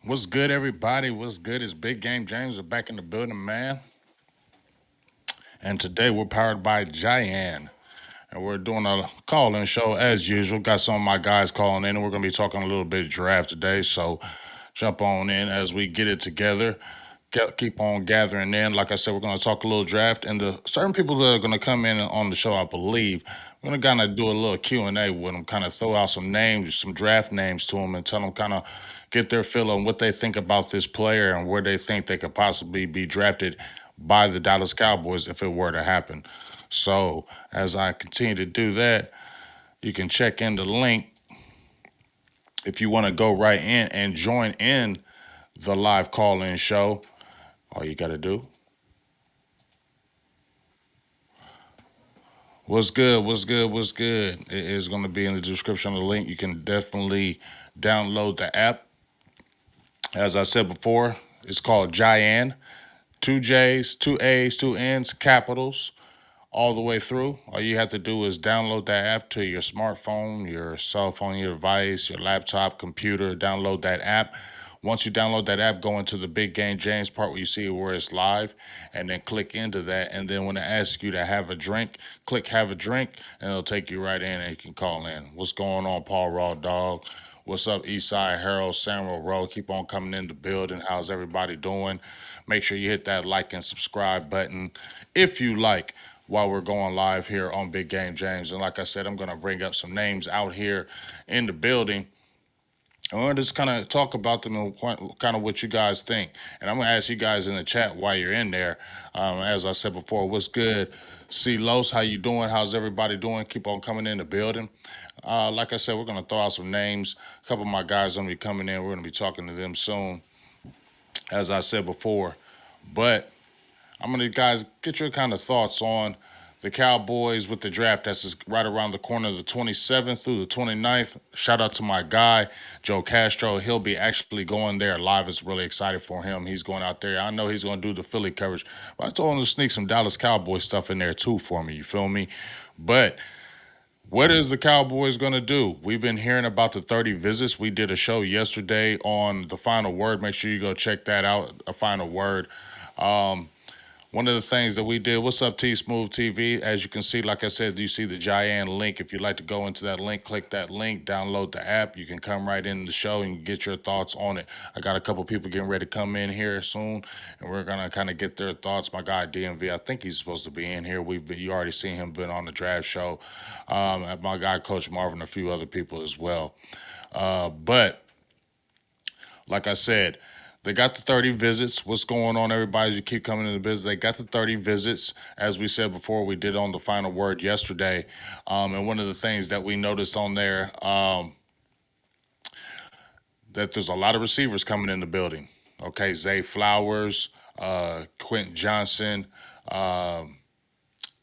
What's good, everybody? What's good? It's Big Game James. We're back in the building, man. And today we're powered by JJAANN. And we're doing a call-in show as usual. Got some of my guys calling in, and we're going to be talking a little bit of draft today. So jump on in as we get it together. Keep on gathering in. Like I said, we're going to talk a little draft, and the certain people that are going to come in on the show, I believe, we're going to kind of do a little Q&A with them, kind of throw out some names, some draft names to them, and tell them kind of get their feel on what they think about this player and where they think they could possibly be drafted by the Dallas Cowboys if it were to happen. So as I continue to do that, you can check in the link if you want to go right in and join in the live call-in show. All you got to do. What's good? What's good? What's good? It is going to be in the description of the link. You can definitely download the app. As I said before, it's called JJAANN. Two J's, two A's, two N's, capitals, all the way through. All you have to do is download that app to your smartphone, your cell phone, your device, your laptop, computer. Download that app. Once you download that app, go into the Big Game James part where you see where it's live, and then click into that. And then when it asks you to have a drink, click have a drink, and it'll take you right in and you can call in. What's going on, Paul Raw Dog? What's up, Eastside Harold, Samuel Rowe? Keep on coming in the building. How's everybody doing? Make sure you hit that like and subscribe button if you like while we're going live here on Big Game James. And like I said, I'm going to bring up some names out here in the building. I want to just kind of talk about them and kind of what you guys think. And I'm going to ask you guys in the chat while you're in there. As I said before, what's good? C. Los, how you doing? How's everybody doing? Keep on coming in the building. Like I said, we're going to throw out some names. A couple of my guys are going to be coming in. We're going to be talking to them soon, as I said before. But I'm gonna guys get your kind of thoughts on the Cowboys with the draft that's right around the corner, the 27th through the 29th. Shout out to my guy Joe Castro. He'll be actually going there live. It's really excited for him. He's going out there. I know he's going to do the Philly coverage, but I told him to sneak some Dallas Cowboys stuff in there too for me. You feel me? But what is the Cowboys going to do? We've been hearing about the 30 visits. We did a show yesterday on the final word. Make sure you go check that out. A final word. Um, One of the things that we did, what's up, T Smooth TV? As you can see, like I said, you see the JJAANN link. If you'd like to go into that link, click that link, download the app. You can come right in the show and get your thoughts on it. I got a couple people getting ready to come in here soon, and we're gonna kind of get their thoughts. My guy DMV, I think he's supposed to be in here. You already seen him been on the draft show. My guy Coach Marvin, a few other people as well. But like I said, they got the 30 visits. What's going on, everybody? As you keep coming in the business, they got the 30 visits. As we said before, we did on the final word yesterday. And one of the things that we noticed on there, that there's a lot of receivers coming in the building. Okay, Zay Flowers, Quentin Johnson, um,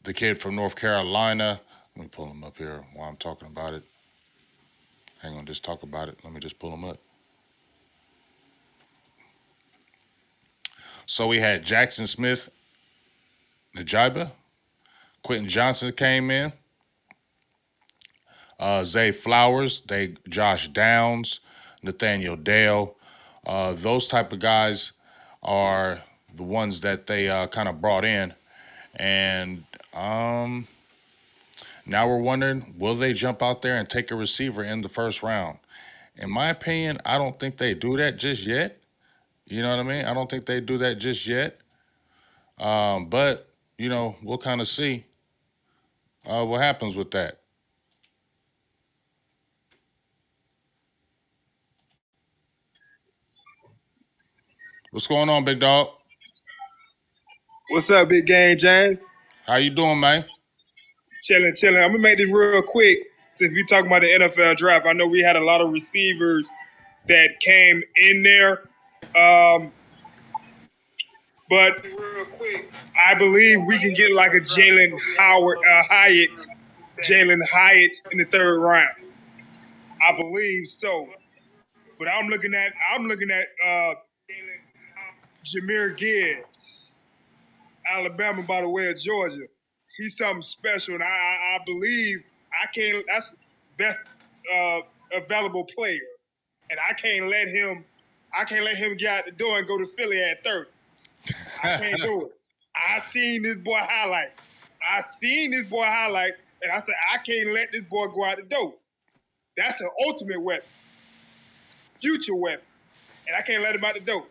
the kid from North Carolina. Let me pull him up here while I'm talking about it. Hang on, just talk about it. Let me just pull him up. So we had Jackson Smith, Najiba, Quentin Johnson came in. Zay Flowers, Josh Downs, Nathaniel Dale. Those type of guys are the ones that they kind of brought in, and now we're wondering, will they jump out there and take a receiver in the first round? In my opinion, I don't think they do that just yet. You know what I mean? I don't think they do that just yet. But we'll kind of see what happens with that. What's going on, big dog? What's up, Big Game James? How you doing, man? Chilling, chilling. I'm gonna make this real quick. Since we talking about the NFL draft, I know we had a lot of receivers that came in there. Um, but real quick, I believe we can get like a Jalen Hyatt in the third round. I believe so. But I'm looking at Jameer Gibbs, Alabama by the way of Georgia. He's something special, and I believe I can't. That's best uh, available player, and I can't let him I can't let him get out the door and go to Philly at 30. I can't do it. I seen this boy highlights. And I said, I can't let this boy go out the door. That's an ultimate weapon, future weapon, and I can't let him out the door.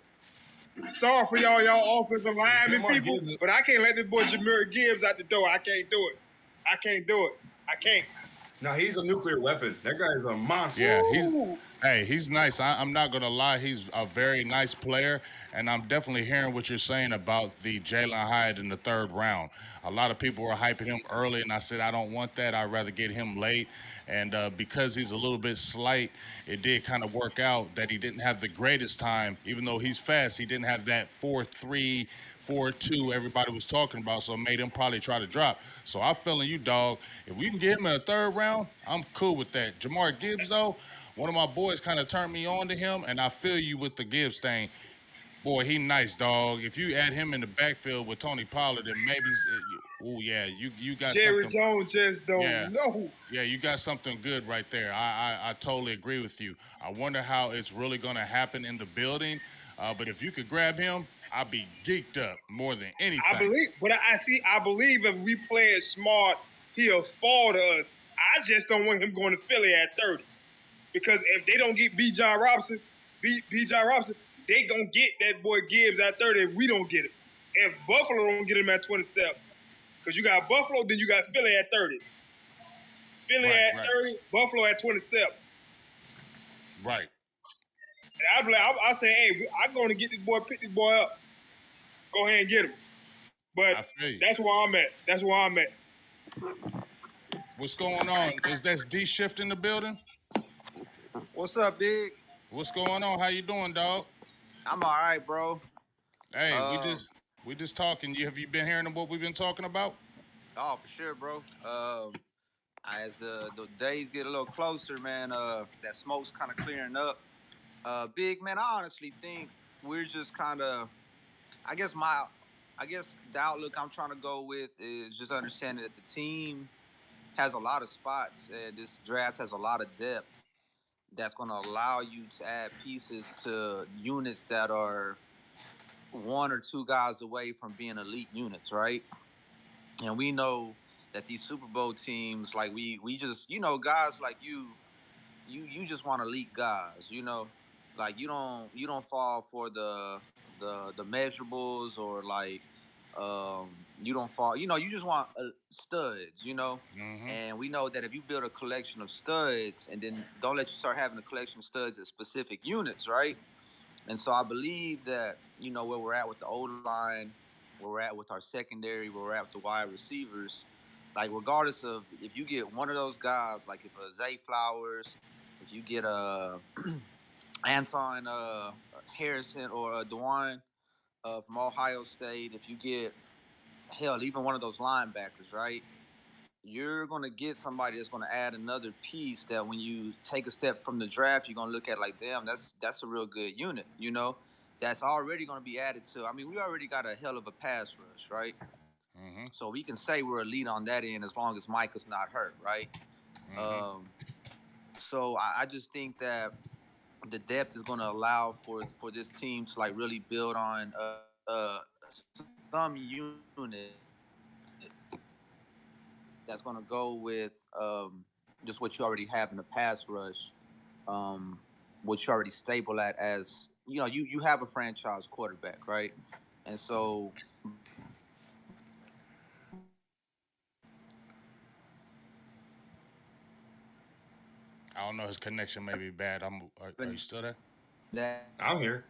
Sorry for y'all offensive linemen people, but I can't let this boy Jahmyr Gibbs out the door. I can't do it. I can't. No, he's a nuclear weapon. That guy is a monster. Yeah, he's nice. I'm not gonna lie, he's a very nice player, and I'm definitely hearing what you're saying about the Jalen Hyatt in the third round. A lot of people were hyping him early, and I said I don't want that. I'd rather get him late, and because he's a little bit slight, it did kind of work out that he didn't have the greatest time, even though he's fast. He didn't have that 4.3. 4.2 everybody was talking about, so it made him probably try to drop. So I'm feeling you, dog. If we can get him in the third round, I'm cool with that. Jamar Gibbs, though, one of my boys kind of turned me on to him, and I feel you with the Gibbs thing. Boy, he nice, dog. If you add him in the backfield with Tony Pollard, then maybe, you got Jerry something. Jones just don't know. Yeah, you got something good right there. I totally agree with you. I wonder how it's really going to happen in the building. But if you could grab him, I'd be geeked up more than anything. I believe if we play it smart, he'll fall to us. I just don't want him going to Philly at 30. Because if they don't get B. John Robinson, they gonna get that boy Gibbs at 30 if we don't get him. If Buffalo don't get him at 27. Because you got Buffalo, then you got Philly at 30. Philly at 30, Buffalo at 27. Right. And I say, hey, I'm going to get this boy, pick this boy up. Go ahead and get him. But that's where I'm at. What's going on? Is that D Shift in the building? What's up, Big? What's going on? How you doing, dog? I'm all right, bro. Hey, we just talking. Have you been hearing what we've been talking about? Oh, for sure, bro. As the days get a little closer, man, that smoke's kind of clearing up. Big man, I honestly think we're just kind of, I guess the outlook I'm trying to go with is just understanding that the team has a lot of spots, and this draft has a lot of depth that's going to allow you to add pieces to units that are one or two guys away from being elite units, right? And we know that these Super Bowl teams, like we just, guys like you just want elite guys, like you don't fall for the measurables, or like you don't fall, you just want studs, Mm-hmm. And we know that if you build a collection of studs, and then don't let you start having a collection of studs at specific units, right? And so I believe that, where we're at with the O-line, where we're at with our secondary, where we're at with the wide receivers, like regardless of if you get one of those guys, like if Zay Flowers, if you get Anton Harrison or DeWine from Ohio State, if you get, hell, even one of those linebackers, right? You're going to get somebody that's going to add another piece that when you take a step from the draft, you're going to look at like, damn, that's a real good unit, that's already going to be added to. I mean, we already got a hell of a pass rush, right? Mm-hmm. So we can say we're elite on that end as long as Micah's not hurt, right? Mm-hmm. So I just think that the depth is going to allow for this team to like really build on some unit that's going to go with just what you already have in the pass rush, what you already stable at as, you have a franchise quarterback, right? And so I don't know. His connection may be bad. Are you still there? I'm here.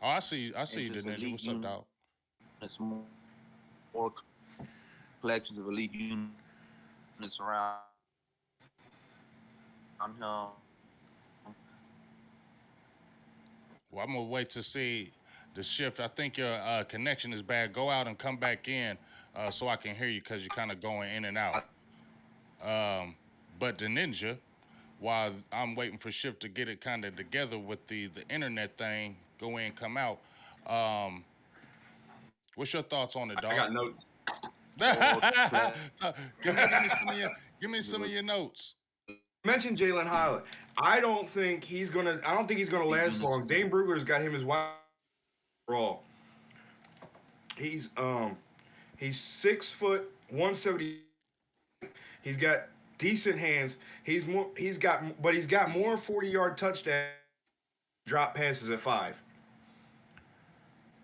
Oh, I see you, the Ninja. What's up, dog? It's more collections of elite units around him. Well, I'm gonna wait to see the shift. I think your connection is bad. Go out and come back in so I can hear you, because you're kind of going in and out. But the Ninja, while I'm waiting for Shift to get it kind of together with the internet thing, go in, come out. What's your thoughts on it, dog? I got notes. Give me some of your notes. You mentioned Jalen Hyatt. I don't think he's gonna. I don't think he's gonna last long. Dane Brugler's got him as wide raw. He's um he's 6 foot 170. He's got decent hands. He's got more 40-yard touchdown drop passes at 5.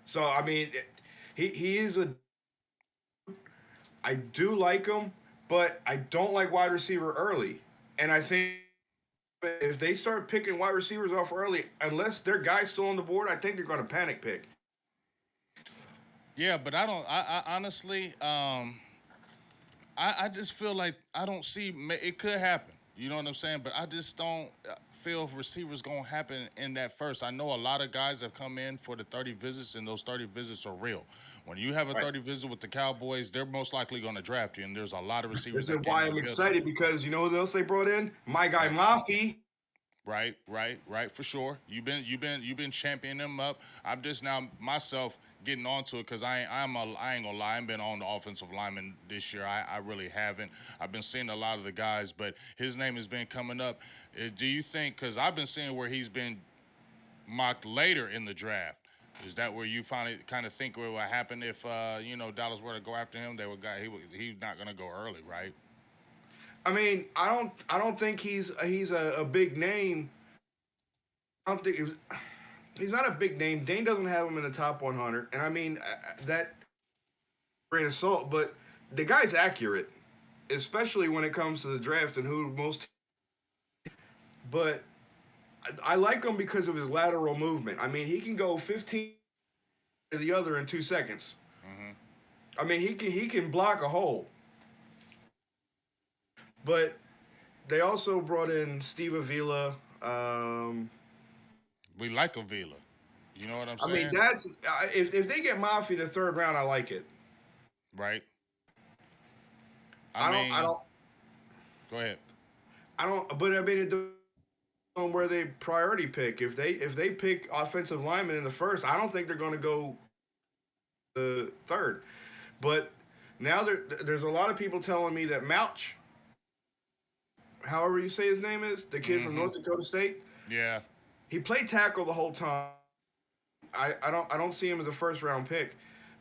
So I mean, he is a. I do like him, but I don't like wide receiver early. And I think if they start picking wide receivers off early, unless their guy's still on the board, I think they're going to panic pick. Yeah, but I don't. I honestly, I just feel like I don't see it could happen. You know what I'm saying? But I just don't feel receivers gonna happen in that first. I know a lot of guys have come in for the 30 visits, and those 30 visits are real. When you have a Right. 30 visit with the Cowboys, they're most likely going to draft you, and there's a lot of receivers This is that can't why even I'm build them. excited because you know who else they brought in? My guy Right. Mafi. Right, for sure. You've been championing them up. I'm just now myself getting onto it because I ain't gonna lie. I've been on the offensive lineman this year. I really haven't. I've been seeing a lot of the guys, but his name has been coming up. Do you think? Because I've been seeing where he's been mocked later in the draft. Is that where you finally kind of think what would happen if Dallas were to go after him? He's not gonna go early, right? I mean, I don't think he's a big name. I don't think he's not a big name. Dane doesn't have him in the top 100, and I mean that grain of salt. But the guy's accurate, especially when it comes to the draft and who most. But I like him because of his lateral movement. I mean, he can go 15 to the other in 2 seconds. Hmm. I mean, he can block a hole. But they also brought in Steve Avila. We like Avila. You know what I'm I mean, saying? that's if they get Mafia in the third round, I like it. Right. I I don't, I mean, don't, go ahead. I don't. But I mean, it depends on where they priority pick. If they pick offensive lineman in the first, I don't think they're going to go the third. But now there's a lot of people telling me that Mouch, however you say his name is, the kid from Hmm. North Dakota State, Yeah. he played tackle the whole time. I don't see him as a first round pick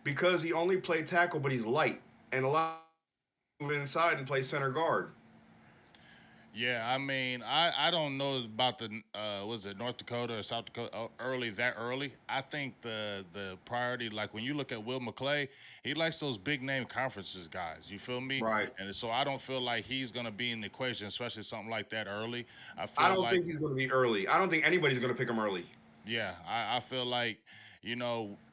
because he only played tackle, but he's light and a lot move inside and play center guard. Yeah, I mean, I don't know about the was it North Dakota or South Dakota early. I think the priority, like when you look at Will McClay, he likes those big name conferences guys. You feel me? Right. And so I don't feel like he's gonna be in the equation, especially something like that early. I I feel don't like think he's going to be early. I don't think anybody's going to pick him early. Yeah, I feel like,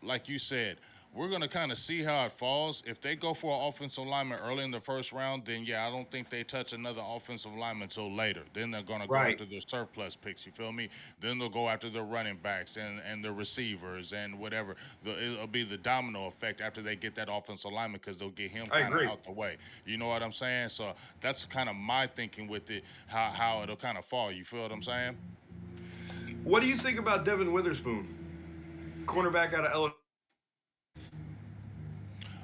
like you said, we're going to kind of see how it falls. If they go for an offensive lineman early in the first round, then yeah, I don't think they touch another offensive lineman until later. Then they're going to go Right. after their surplus picks, you feel me? Then they'll go after their running backs and the receivers and whatever. It'll be the domino effect after they get that offensive lineman because they'll get him I kind of agree. out the way. You know what I'm saying? So that's kind of my thinking with it, how it'll kind of fall. You feel what I'm saying? What do you think about Devin Witherspoon, cornerback out of Illinois?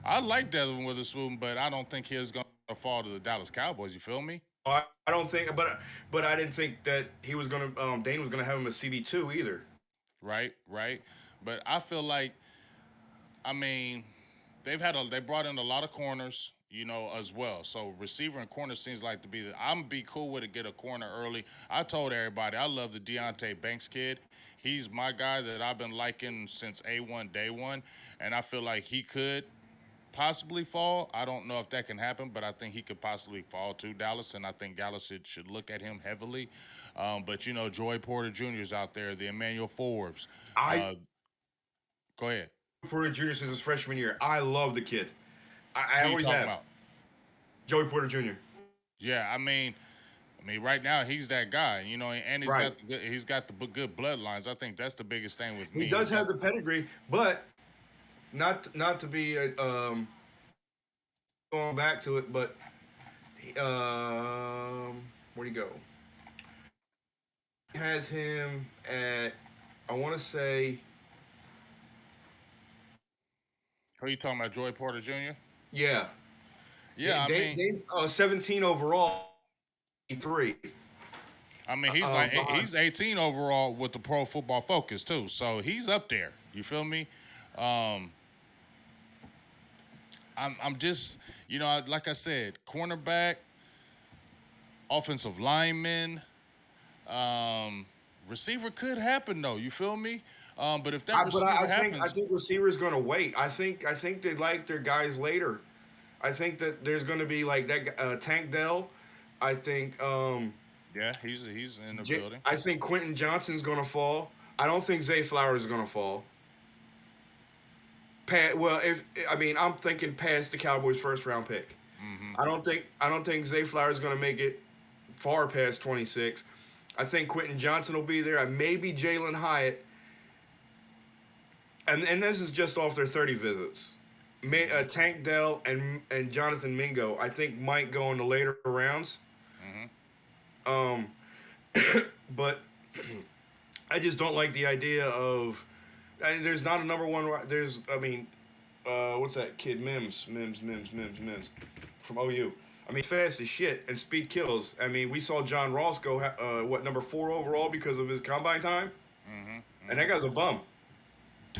I like Devin Witherspoon, but I don't think he's going to fall to the Dallas Cowboys. You feel me? I don't think, but I didn't think that he was going to. Dane was going to have him as CB2 either. Right. But I feel like, I mean, they brought in a lot of corners, as well. So receiver and corner seems like to be I'm be cool with it. Get a corner early. I told everybody I love the Deontay Banks kid. He's my guy that I've been liking since A1 day one, and I feel like he could possibly fall. I don't know if that can happen, but I think he could possibly fall to Dallas, and I think Dallas should look at him heavily. But Joy Porter Jr. is out there, the Emmanuel Forbes. I Uh, Go ahead. Porter Jr. since his freshman year. I love the kid. I Who you always talking have. about? Joey Porter Jr. Yeah, I mean, right now he's that guy, and Right. he's got the good bloodlines. I think that's the biggest thing with He me. does have the pedigree, but not to be going back to it, but where'd he go? He has him at I want to say Who you talking about, Joy Porter Jr.? yeah. Yeah, I mean, 17 overall, 3. I mean, he's like behind. he's 18 overall with the Pro Football Focus too, so he's up there. You feel me? Um, I'm just like I said, cornerback, offensive lineman, receiver could happen though. You feel me? But if that But receiver I happens, think receivers going to wait. I think they like their guys later. I think that there's going to be like that Tank Dell. I think yeah, he's in the building. I think Quentin Johnson's going to fall. I don't think Zay Flowers is going to fall. Well, if I mean, I'm thinking past the Cowboys' first round pick. Hmm. I don't think Zay Flowers is going to make it far past 26. I think Quentin Johnson will be there. And maybe Jalen Hyatt. And this is just off their 30 visits. Tank Dell and Jonathan Mingo, I think, might go in the later rounds. Hmm. Um, but I just don't like the idea of. There's not a number one. What's that kid? Mims from OU. I mean, fast as shit and speed kills. I mean, we saw John Ross go number 4 overall because of his combine time, Hmm. and that guy's a bum.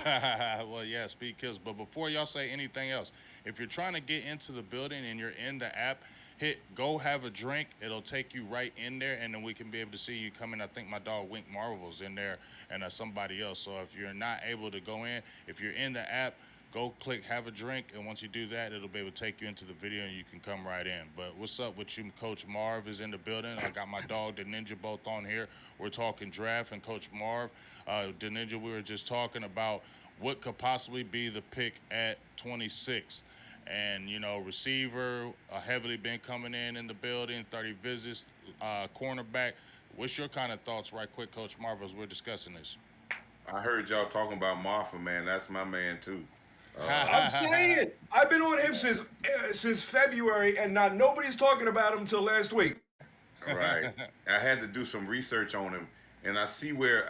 Well, yeah, speed kills. But before y'all say anything else, if you're trying to get into the building and you're in the app, hit go have a drink. It'll take you right in there, and then we can be able to see you come in. I think my dog Wink Marvel's in there, and somebody else. So if you're not able to go in, if you're in the app, go click have a drink, and once you do that, it'll be able to take you into the video, and you can come right in. But what's up with you? Coach Marv is in the building. I got my dog the Ninja both on here. We're talking draft, and Coach Marv, the Ninja. We were just talking about what could possibly be the pick at 26. And receiver heavily been coming in the building. 30 visits, cornerback. What's your kind of thoughts, right quick, Coach Marv, as we're discussing this? I heard y'all talking about Marfa, man. That's my man too. I'm saying I've been on him since February, and not nobody's talking about him until last week. Right. I had to do some research on him, and I see where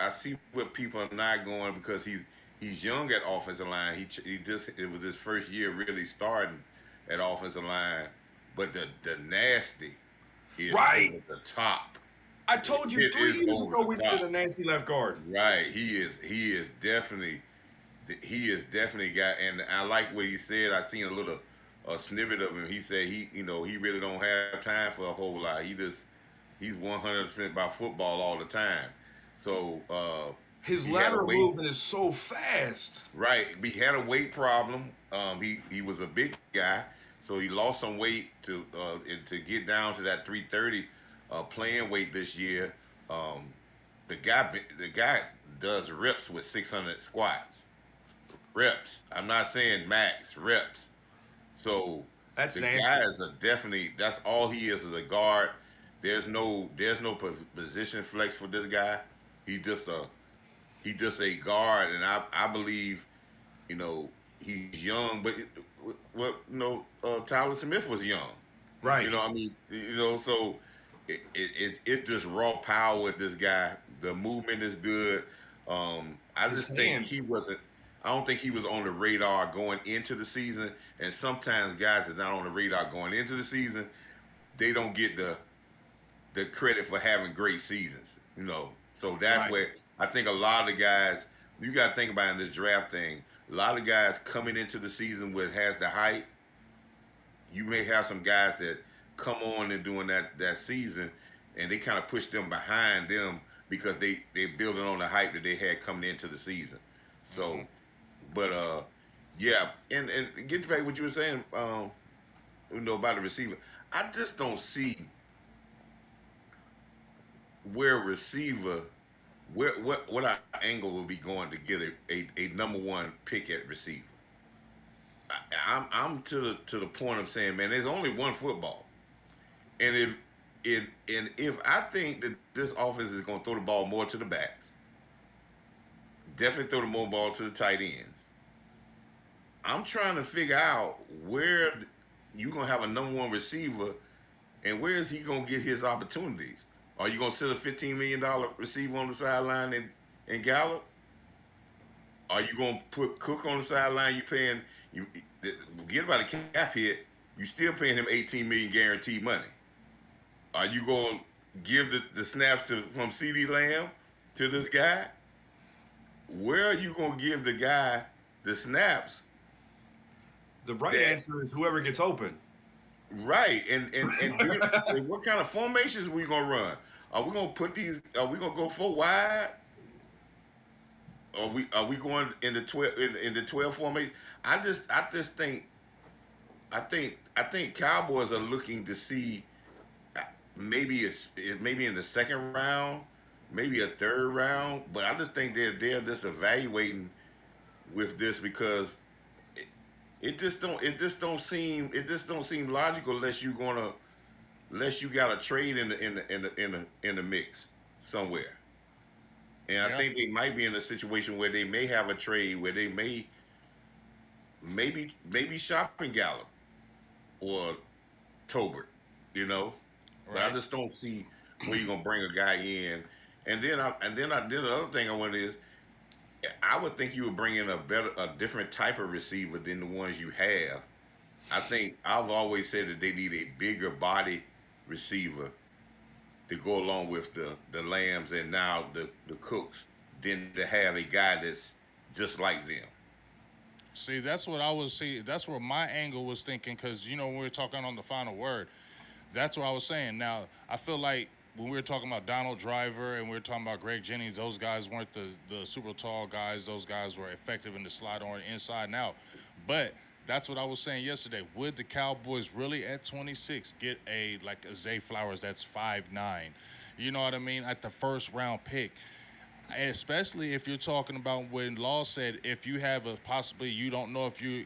people are not going because he's young at offensive line. It was his first year really starting at offensive line, but the nasty is Right. over the top. I told you It 3 is years over ago the we top. needed a Nancy left guard. Right. He is definitely got, and I like what he said. I seen a snippet of him. He said he really don't have time for a whole lot. He's 100% about football all the time. So His he had a lateral weight movement is so fast. right. He had a weight problem. He was a big guy, so he lost some weight to get down to that 330 playing weight this year. The guy does reps with 600 squats. Reps. I'm not saying max reps. So That's the nasty. guy is definitely that's all he is a guard. There's no position flex for this guy. He just a guard, and I believe he's young, but Tyler Smith was young. Right. I mean, so it just raw power with this guy. The movement is good. I His just think hands. he wasn't. I don't think he was on the radar going into the season. And sometimes guys that's not on the radar going into the season, they don't get the credit for having great seasons. So that's Right. where I think a lot of the guys. You got to think about in this draft thing. A lot of guys coming into the season with has the height. You may have some guys that come on and doing that season, and they kind of push them behind them because they building on the hype that they had coming into the season. So, but yeah, and get back to what you were saying, about the receiver. I just don't see where receiver, what our angle will be going to get a number one pick at receiver. I'm to the point of saying, man, there's only one football, and if I think that this offense is going to throw the ball more to the backs, definitely throw the more ball to the tight ends. I'm trying to figure out where you're going to have a number one receiver, and where is he going to get his opportunities? Are you going to sit a $15 million receiver on the sideline and Gallup? Are you going to put Cook on the sideline? Forget about a cap hit. You still paying him $18 million guaranteed money. Are you going give the snaps from CD Lamb to this guy, where are you gonna give the guy the snaps The right that answer is whoever gets open. right and what kind of formations we gonna run? Are we gonna put these? Are we gonna go 4 wide? Are we going in the 12 in the 12 formation? I just think Cowboys are looking to see maybe in the second round, maybe a third round, but I just think they're just evaluating with this because it just don't seem logical unless you got a trade in the mix somewhere. And I Yeah. think they might be in a situation where they may have a trade where they maybe shopping Gallup or Tobert, you know. But I Right. just don't see where you're gonna bring a guy in. And then the other thing I want is I would think you would bring in a different type of receiver than the ones you have. I think I've always said that they need a bigger body receiver to go along with the Lambs and now the Cooks than to have a guy that's just like them. See, that's what I was see. That's where my angle was thinking because when we were talking on the final word, that's what I was saying. Now I feel like when we were talking about Donald Driver and we were talking about Greg Jennings, those guys weren't the super tall guys. Those guys were effective in the slide on inside and out. But that's what I was saying yesterday. Would the Cowboys really at 26 get a Zay Flowers that's 5'9"? You know what I mean? At the first round pick, especially if you're talking about when Law said if you have a possibly you don't know if you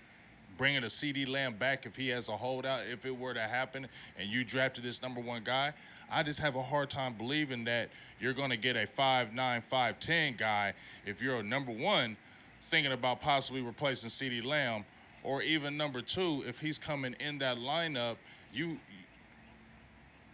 bringing a CD Lamb back if he has a holdout if it were to happen and you drafted this number one guy. I just have a hard time believing that you're going to get a 5'9", 5'10" guy if you're a number one thinking about possibly replacing CD Lamb, or even number two if he's coming in that lineup. You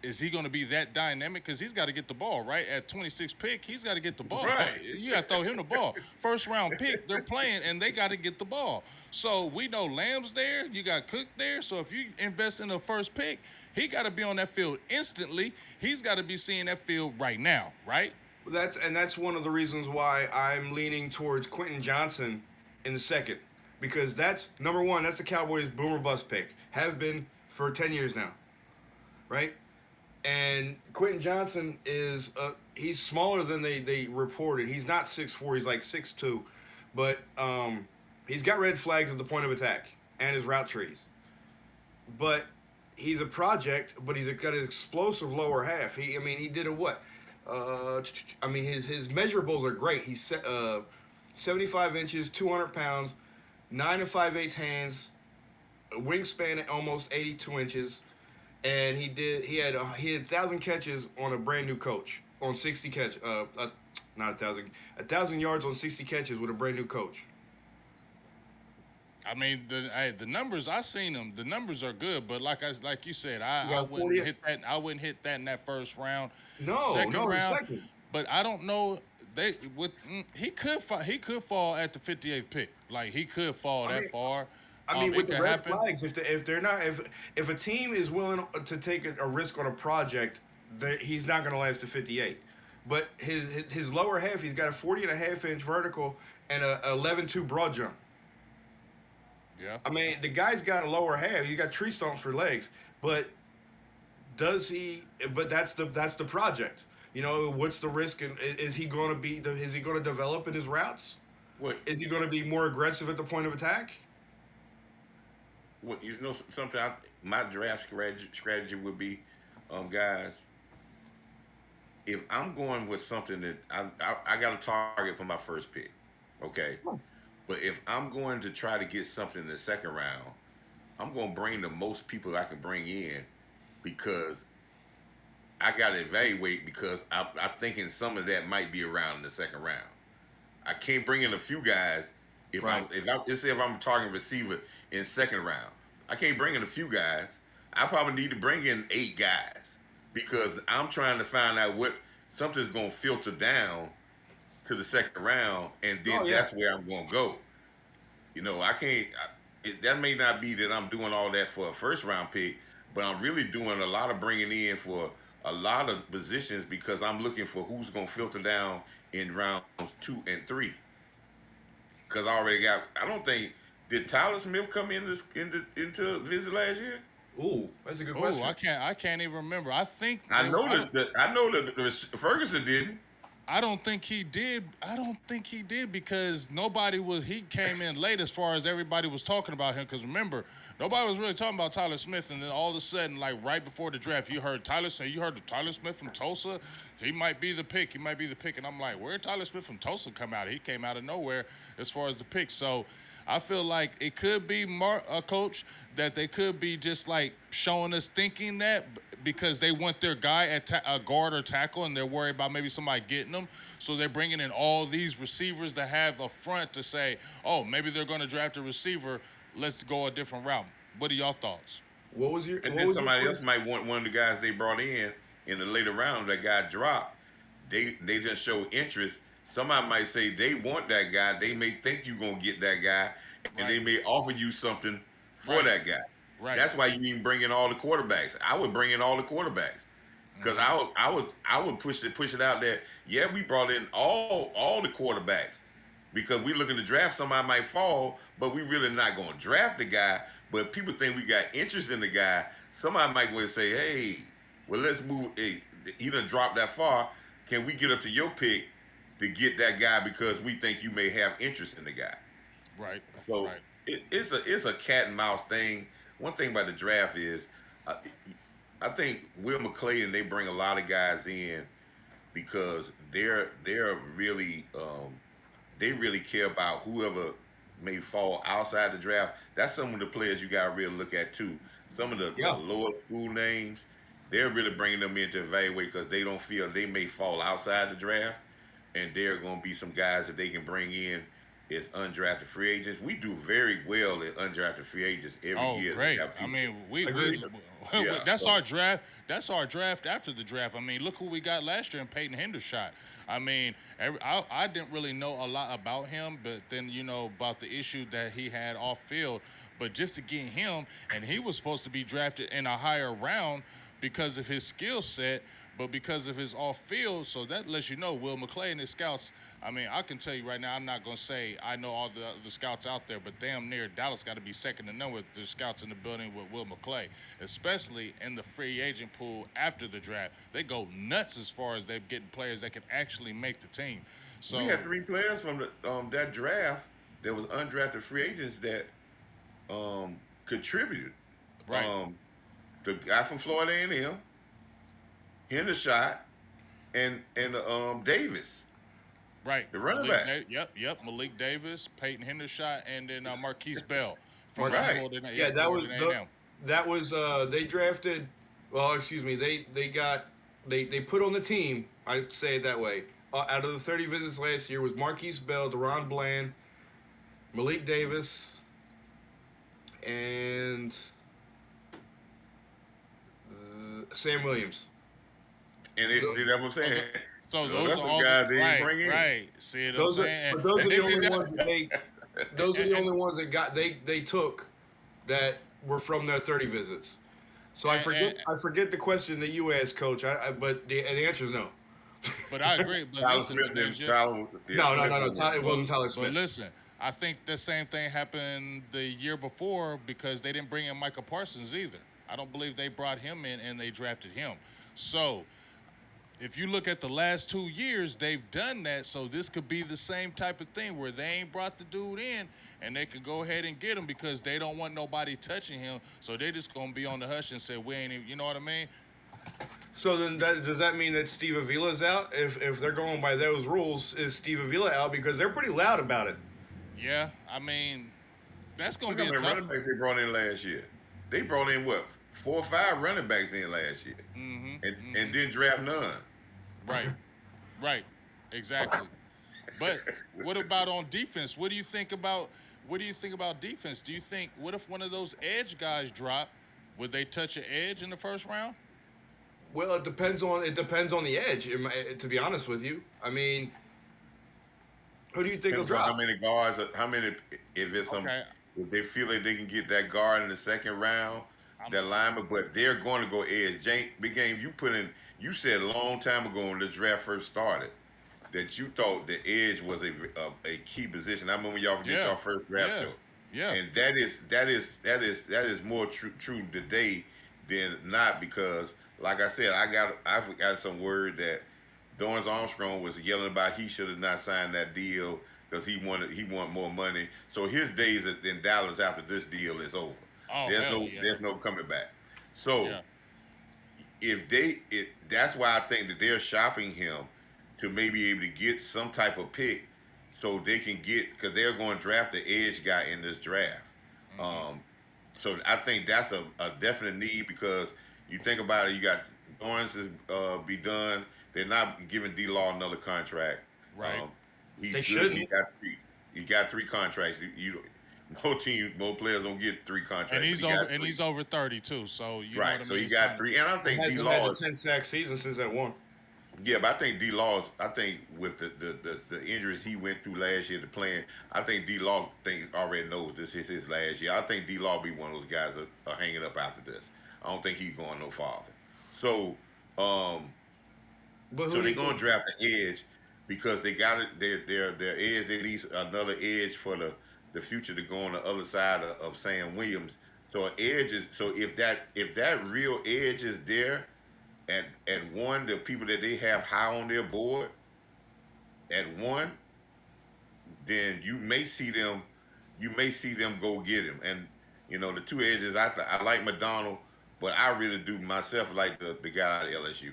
is he going to be that dynamic? Because he's got to get the ball, right? At 26 pick, he's got to get the ball. Right. You got to throw him the ball. First round pick, they're playing, and they got to get the ball. So we know Lamb's there. You got Cook there. So if you invest in the first pick, he got to be on that field instantly. He's got to be seeing that field right now, right? That's one of the reasons why I'm leaning towards Quentin Johnson in the second, because that's number one. That's the Cowboys' boomer bust pick. Have been for 10 years now, right? And Quentin Johnson he's smaller than they reported. He's not 6'4", he's like 6'2", but he's got red flags at the point of attack and his route trees. But he's a project, but he's got an explosive lower half. He did a what? His measurables are great. He's 75 inches, 200 pounds, 9 and 5/8 hands, a wingspan at almost 82 inches, and he had 1,000 catches on a brand new coach on 60 catch not 1,000 yards on 60 catches with a brand new coach. I mean, the numbers I seen them. The numbers are good, but like you said, He I got wouldn't 40. hit that. I wouldn't hit that in that first round, No, second no, the round. second. But I don't know. He could fall at the 58th pick. Like he could fall I that mean, far. with It the could red happen. flags, if they're not if a team is willing to take a risk on a project, he's not going to last to 58. But his lower half, he's got a 40.5-inch vertical and a 11.2 broad jump. Yeah. The guy's got a lower half. You got tree stumps for legs, but does he? But that's the project. What's the risk? And is he going to be? Is he going to develop in his routes? What Is he going to be more aggressive at the point of attack? something? My draft strategy would be, guys. If I'm going with something that I got a target for my first pick, okay. But if I'm going to try to get something in the second round, I'm going to bring the most people I can bring in because I got to evaluate because I'm thinking some of that might be around in the second round. I can't bring in a few guys Right. let's say if I'm targeting receiver in second round. I can't bring in a few guys. I probably need to bring in 8 guys because I'm trying to find out what something's going to filter down to the second round, and then Oh yeah. that's where I'm going to go. I can't. That may not be that I'm doing all that for a first round pick, but I'm really doing a lot of bringing in for a lot of positions because I'm looking for who's gonna filter down in rounds 2 and 3. Because I already got. I don't think did Tyler Smith come into visit last year. Ooh, that's a good Oh, question. I can't even remember. I think I they. know that Ferguson didn't. I don't think he did. I don't think he did because nobody was. He came in late as far as everybody was talking about him. Because remember, nobody was really talking about Tyler Smith, and then all of a sudden, like right before the draft, you heard Tyler say, "You heard Tyler Smith from Tulsa? He might be the pick. He might be the pick." And I'm like, "Where did Tyler Smith from Tulsa come out? He came out of nowhere as far as the pick." So I feel like it could be a coach that they could be just like showing us thinking that because they want their guy at a guard or tackle and they're worried about maybe somebody getting them. So they're bringing in all these receivers to have a front to say, oh, maybe they're going to draft a receiver. Let's go a different route. What are y'all thoughts? What was your? And What then was somebody your else might want one of the guys they brought in the later round that got dropped. They just show interest. Somebody might say they want that guy. They may think you're gonna get that guy, and they Right. may offer you something for Right. that guy. Right. That's why you even bring in all the quarterbacks. I would bring in all the quarterbacks because Mm-hmm. I would push it out there. Yeah, we brought in all the quarterbacks because we looking to draft somebody might fall, but we really not going to draft the guy. But people think we got interest in the guy. Somebody might go and say, hey, well, let's move. Hey, he done dropped that far. Can we get up to your pick to get that guy because we think you may have interest in the guy? Right. So Right. it's a cat and mouse thing. One thing about the draft is, uh, I think Will McClay and they bring a lot of guys in because they're really they really care about whoever may fall outside the draft. That's some of the players you got to really look at too. Some of the yeah? lower school names, they're really bringing them in to evaluate because they don't feel they may fall outside the draft, and there are going to be some guys that they can bring in as undrafted free agents. We do very well at undrafted free agents every Oh, year. We great. have I people. mean, Agreed. Yeah. that's So our draft. That's our draft after the draft. I mean, look who we got last year in Peyton Hendershot. I mean, I didn't really know a lot about him, but then about the issue that he had off field. But just to get him, and he was supposed to be drafted in a higher round because of his skill set, but because of his off field. So that lets you know Will McClay and his scouts. I mean, I can tell you right now, I'm not going to say I know all the scouts out there, but damn near Dallas got to be second to none with the scouts in the building with Will McClay, especially in the free agent pool after the draft. They go nuts as far as they're getting players that can actually make the team. we So, had 3 players from that draft that was undrafted free agents that contributed. right, Um, the guy from Florida A&M, Hendershot, and Davis, right. the running back. Yep. Malik Davis, Peyton Hendershot, and then Marquise Bell from Right. Florida, Yeah, that was Florida A&M. that was they drafted. Well, excuse me. They put on the team. I say it that way. Out of the 30 visits last year was Marquise Bell, Deron Bland, Malik Davis, and Sam Williams. And see that's what I'm saying. So So those that's are the all guys they right, didn't bring in. right. See what I'm Those are saying? but those are And the they only did that- ones that they. Those are the only ones that they took that were from their 30 visits. So I forget the question that you asked, Coach. But the answer is no. But I agree. But Tyler listen, Smith but didn't. just- Tyler, yeah, No, Smith no. wasn't. It wasn't Tyler but Smith. listen, I think the same thing happened the year before because they didn't bring in Michael Parsons either. I don't believe they brought him in and they drafted him. So if you look at the last 2 years, they've done that. So this could be the same type of thing where they ain't brought the dude in and they could go ahead and get him because they don't want nobody touching him. So they just gonna be on the hush and say we ain't even, you know what I mean? So then, does that mean that Steve Avila's out? If they're going by those rules, is Steve Avila out because they're pretty loud about it? Yeah, I mean that's gonna Look be how a many tough. running backs they brought in last year. They brought in what 4 or 5 running backs in last year, and didn't draft none. Right, right, exactly. But what about on defense? What do you think about? What do you think about defense? Do you think what if one of those edge guys drop? Would they touch an edge in the first round? Well, it depends on the edge. To be honest with you, I mean, who do you think will Depends on how drop? many guards, how many if it's some Okay, if they feel like they can get that guard in the second round, that lineman, but they're going to go edge. Big game, you said a long time ago when the draft first started that you thought the edge was a key position. I remember y'all did Yeah, y'all first draft yeah, show, yeah. and that is more true today than not because, like I said, I got some word that Dorrance Armstrong was yelling about he should have not signed that deal because he wanted more money. So his days in Dallas after this deal is over. Oh There's hell no yeah, there's no coming back. So yeah. that's why I think that they're shopping him to maybe able to get some type of pick so they can get because they're going to draft the edge guy in this draft. Um, so I think that's a definite need because you think about it, you got Lawrence is be done. They're not giving D Law another contract. Right. He's They good. He shouldn't. got three. He got three contracts. No players don't get three contracts. And But he's he over, got and three. he's over 30 too. So you know what Right. I So mean. he It's got kind three, and I He think D hasn't had Law the is 10-sack season since that one. yeah, but I think D Law. I think with the injuries he went through last year to playing, I think D Law already knows this is his last year. I think D Law be one of those guys that are hanging up after this. I don't think he's going no farther. So, But who so do they're you gonna think? draft the edge because they got it. Their edge. They need another edge for the future to go on the other side of Sam Williams. So an edge is so if that real edge is there at one, the people that they have high on their board at one, then you may see them go get him. And the two edges, I like McDonald, but I really do myself like the guy at LSU,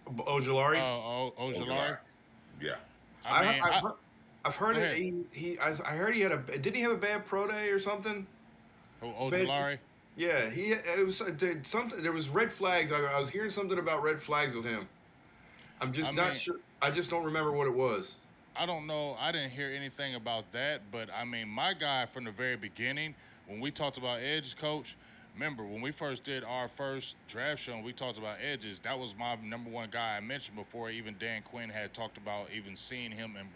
Ojolari. Ojolari. Ojulari. Yeah, I I've, mean, I've, heard- I've heard go it. ahead. I heard he had a. Didn't he have a bad pro day or something? Bad, Ojolari. yeah, it was did something. There was red flags. I was hearing something about red flags with him. I'm I just not mean, sure. I just don't remember what it was. I don't know. I didn't hear anything about that, but I mean, my guy from the very beginning, when we talked about edge coach, remember when we first did our first draft show and we talked about edges, that was my number one guy I mentioned before even Dan Quinn had talked about even seeing him and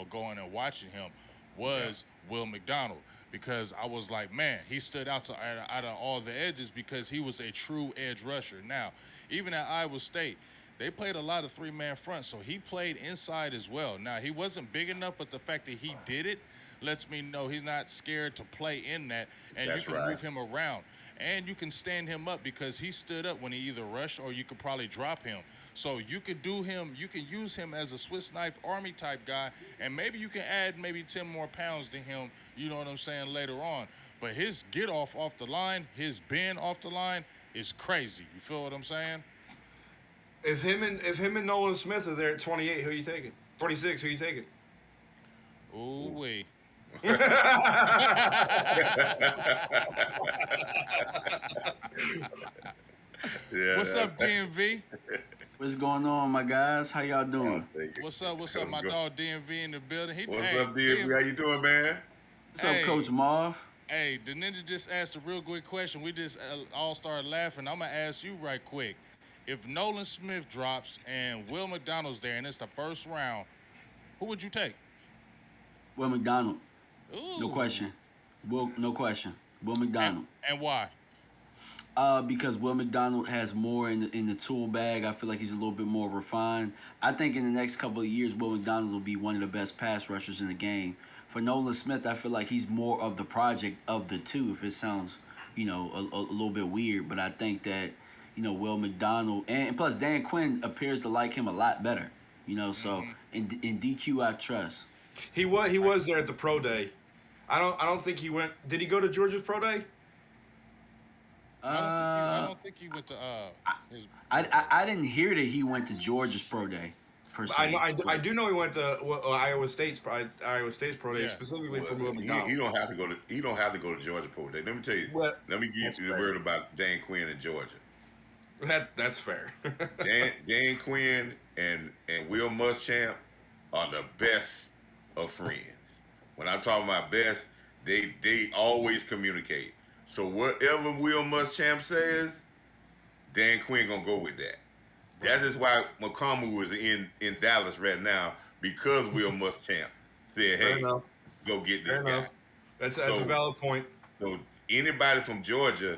going and watching him was Will McDonald because I was like, man, he stood out of all the edges because he was a true edge rusher. Now, even at Iowa State, they played a lot of three-man front, so he played inside as well. Now, he wasn't big enough, but the fact that he did it lets me know he's not scared to play in that, and you that's can right. move him around. And you can stand him up because he stood up when he either rushed or you could probably drop him. So you could do him, you can use him as a Swiss knife army type guy, and maybe you can add maybe 10 more pounds to him, you know what I'm saying, later on. But his get off the line, his bend off the line is crazy. You feel what I'm saying? If him and Nolan Smith are there at 28, who you taking? 26, who you taking? Ooh wee. Yeah. What's up, DMV? What's going on, my guys? How y'all doing? What's up? What's up, my dog DMV in the building? What's Hey, up, DMV? How you doing, man? What's up, Hey. Coach Marv? Hey, the ninja just asked a real good question. We just all started laughing. I'm gonna ask you right quick. If Nolan Smith drops and Will McDonald's there, and it's the first round, who would you take? Will McDonald. Ooh. No question. No question. Will McDonald. And why? Because Will McDonald has more in the tool bag. I feel like he's a little bit more refined. I think in the next couple of years, Will McDonald will be one of the best pass rushers in the game. For Nolan Smith, I feel like he's more of the project of the two. If it sounds, a little bit weird, but I think that Will McDonald and plus Dan Quinn appears to like him a lot better. So in DQ I trust. He was there at the pro day. I don't think he went. Did he go to Georgia's pro day? I don't think he went to his. I didn't hear that he went to Georgia's pro day per se. I do know he went to Iowa State's pro day Yeah. specifically for Will He McDonald. don't have to go to Georgia Pro Day. Let me tell you. Well, Let me give you the word about Dan Quinn in Georgia. That's fair. Dan Quinn and Will Muschamp are the best of friends. When I'm talking about best, they always communicate. So whatever Will Muschamp says, Dan Quinn gonna go with that. That is why McCollum is in Dallas right now because Will Muschamp said, Fair "Hey, enough. go get this Fair guy." enough. That's a So- valid point. So anybody from Georgia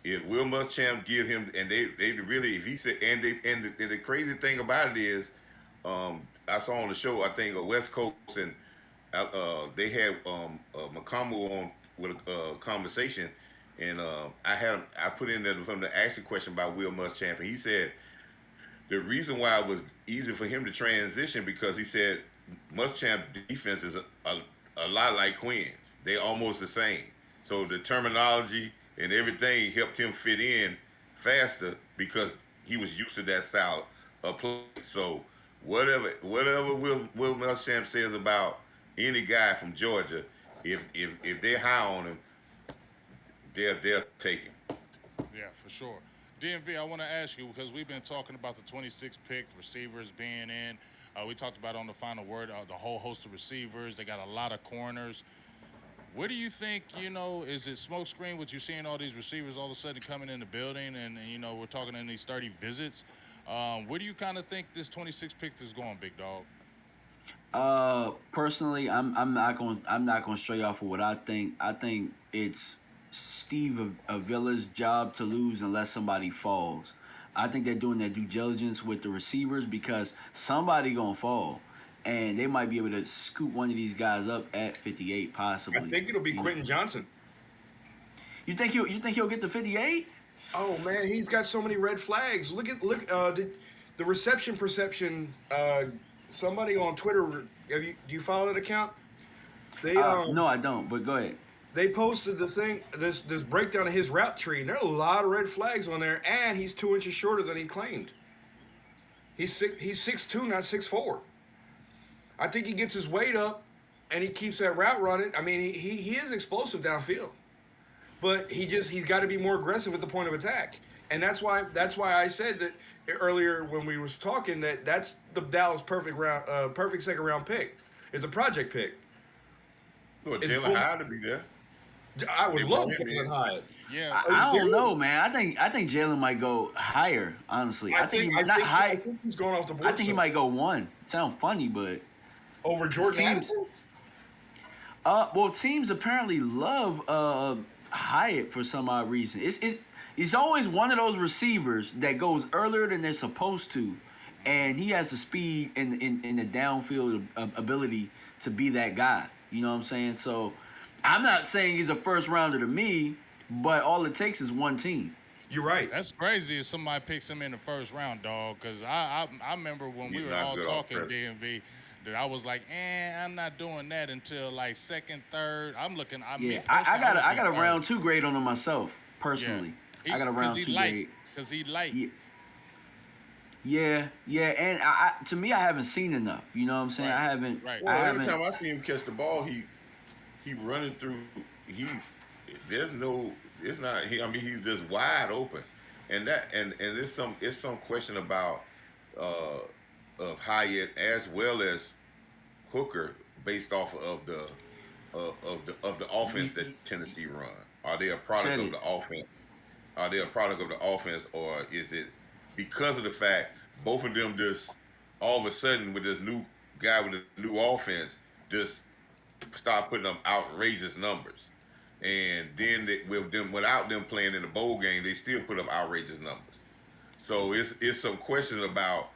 if Will Muschamp give him, and they really, if he said, and the crazy thing about it is, I saw on the show, I think West Coast, and they had McCommel on with a conversation, and I put in there for him to ask a question about Will Muschamp, and he said the reason why it was easy for him to transition because he said Muschamp's defense is a lot like Quinn's. They almost the same. So the terminology and everything helped him fit in faster because he was used to that style of play. So whatever Will Muschamp says about any guy from Georgia, if they're high on him, they'll take him. Yeah, for sure. DMV, I want to ask you because we've been talking about the 26 picks, receivers being in. We talked about on the final word the whole host of receivers. They got a lot of corners. Where do you think, is it smokescreen with you seeing all these receivers all of a sudden coming in the building and we're talking in these 30 visits? Where do you kind of think this 26 pick is going, big dog? Personally, I'm not gonna stray off of what I think. I think it's Steve Avila's job to lose unless somebody falls. I think they're doing their due diligence with the receivers because somebody gonna fall, and they might be able to scoop one of these guys up at 58, possibly. I think it'll be Quentin Johnson. You think he'll get to 58? Oh man, he's got so many red flags. Look, the reception perception. Somebody on Twitter, do you follow that account? They no, I don't. But go ahead. They posted this breakdown of his route tree, and there are a lot of red flags on there. And he's 2 inches shorter than he claimed. He's 6'2", not 6'4". I think he gets his weight up, and he keeps that route running. I mean, he is explosive downfield, but he's got to be more aggressive at the point of attack. And that's why I said that earlier when we was talking that's the Dallas perfect second round pick. It's a project pick. Well, Jalen Hyatt to be there. I would love Jalen Hyatt. Yeah, I don't know, man. I think Jalen might go higher. Honestly, I think he's going off the board. I think he might go 1. Sound funny, but over Jordan Addison? Well, teams apparently love Hyatt for some odd reason. It's always one of those receivers that goes earlier than they're supposed to, and he has the speed and the downfield ability to be that guy. You know what I'm saying? So I'm not saying he's a first rounder to me, but all it takes is one team. You're right. That's crazy if somebody picks him in the first round, dog. Because I remember when we were all talking DMV that I was like, I'm not doing that until like second, third. I got a round 2 grade on him myself personally. Yeah. I got a round 2 grade because he light. Yeah, and to me, I haven't seen enough. You know what I'm saying? Right. I haven't. Right. Well, every time I see him catch the ball, he running through. There's no. It's not. I mean, he's just wide open, and it's some question about of Hyatt as well as Hooker based off of the offense that Tennessee run. Are they a product of the offense? Are they a product of the offense, or is it because of the fact both of them just all of a sudden with this new guy with a new offense just start putting up outrageous numbers, and then without them playing in the bowl game, they still put up outrageous numbers. So it's some question about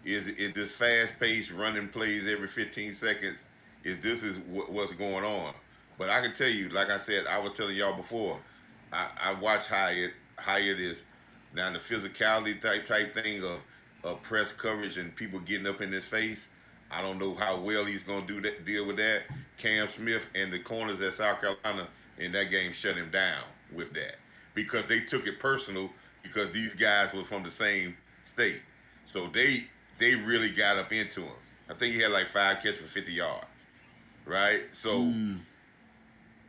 is this fast paced running plays every 15 seconds? Is what's going on? But I can tell you, like I said, I was telling y'all before, I watch Hyatt. Hyatt is now the physicality type thing of press coverage and people getting up in his face. I don't know how well he's going to deal with that. Cam Smith and the corners at South Carolina in that game shut him down with that because they took it personal because these guys were from the same state. So they really got up into him. I think he had like 5 catches for 50 yards, right? So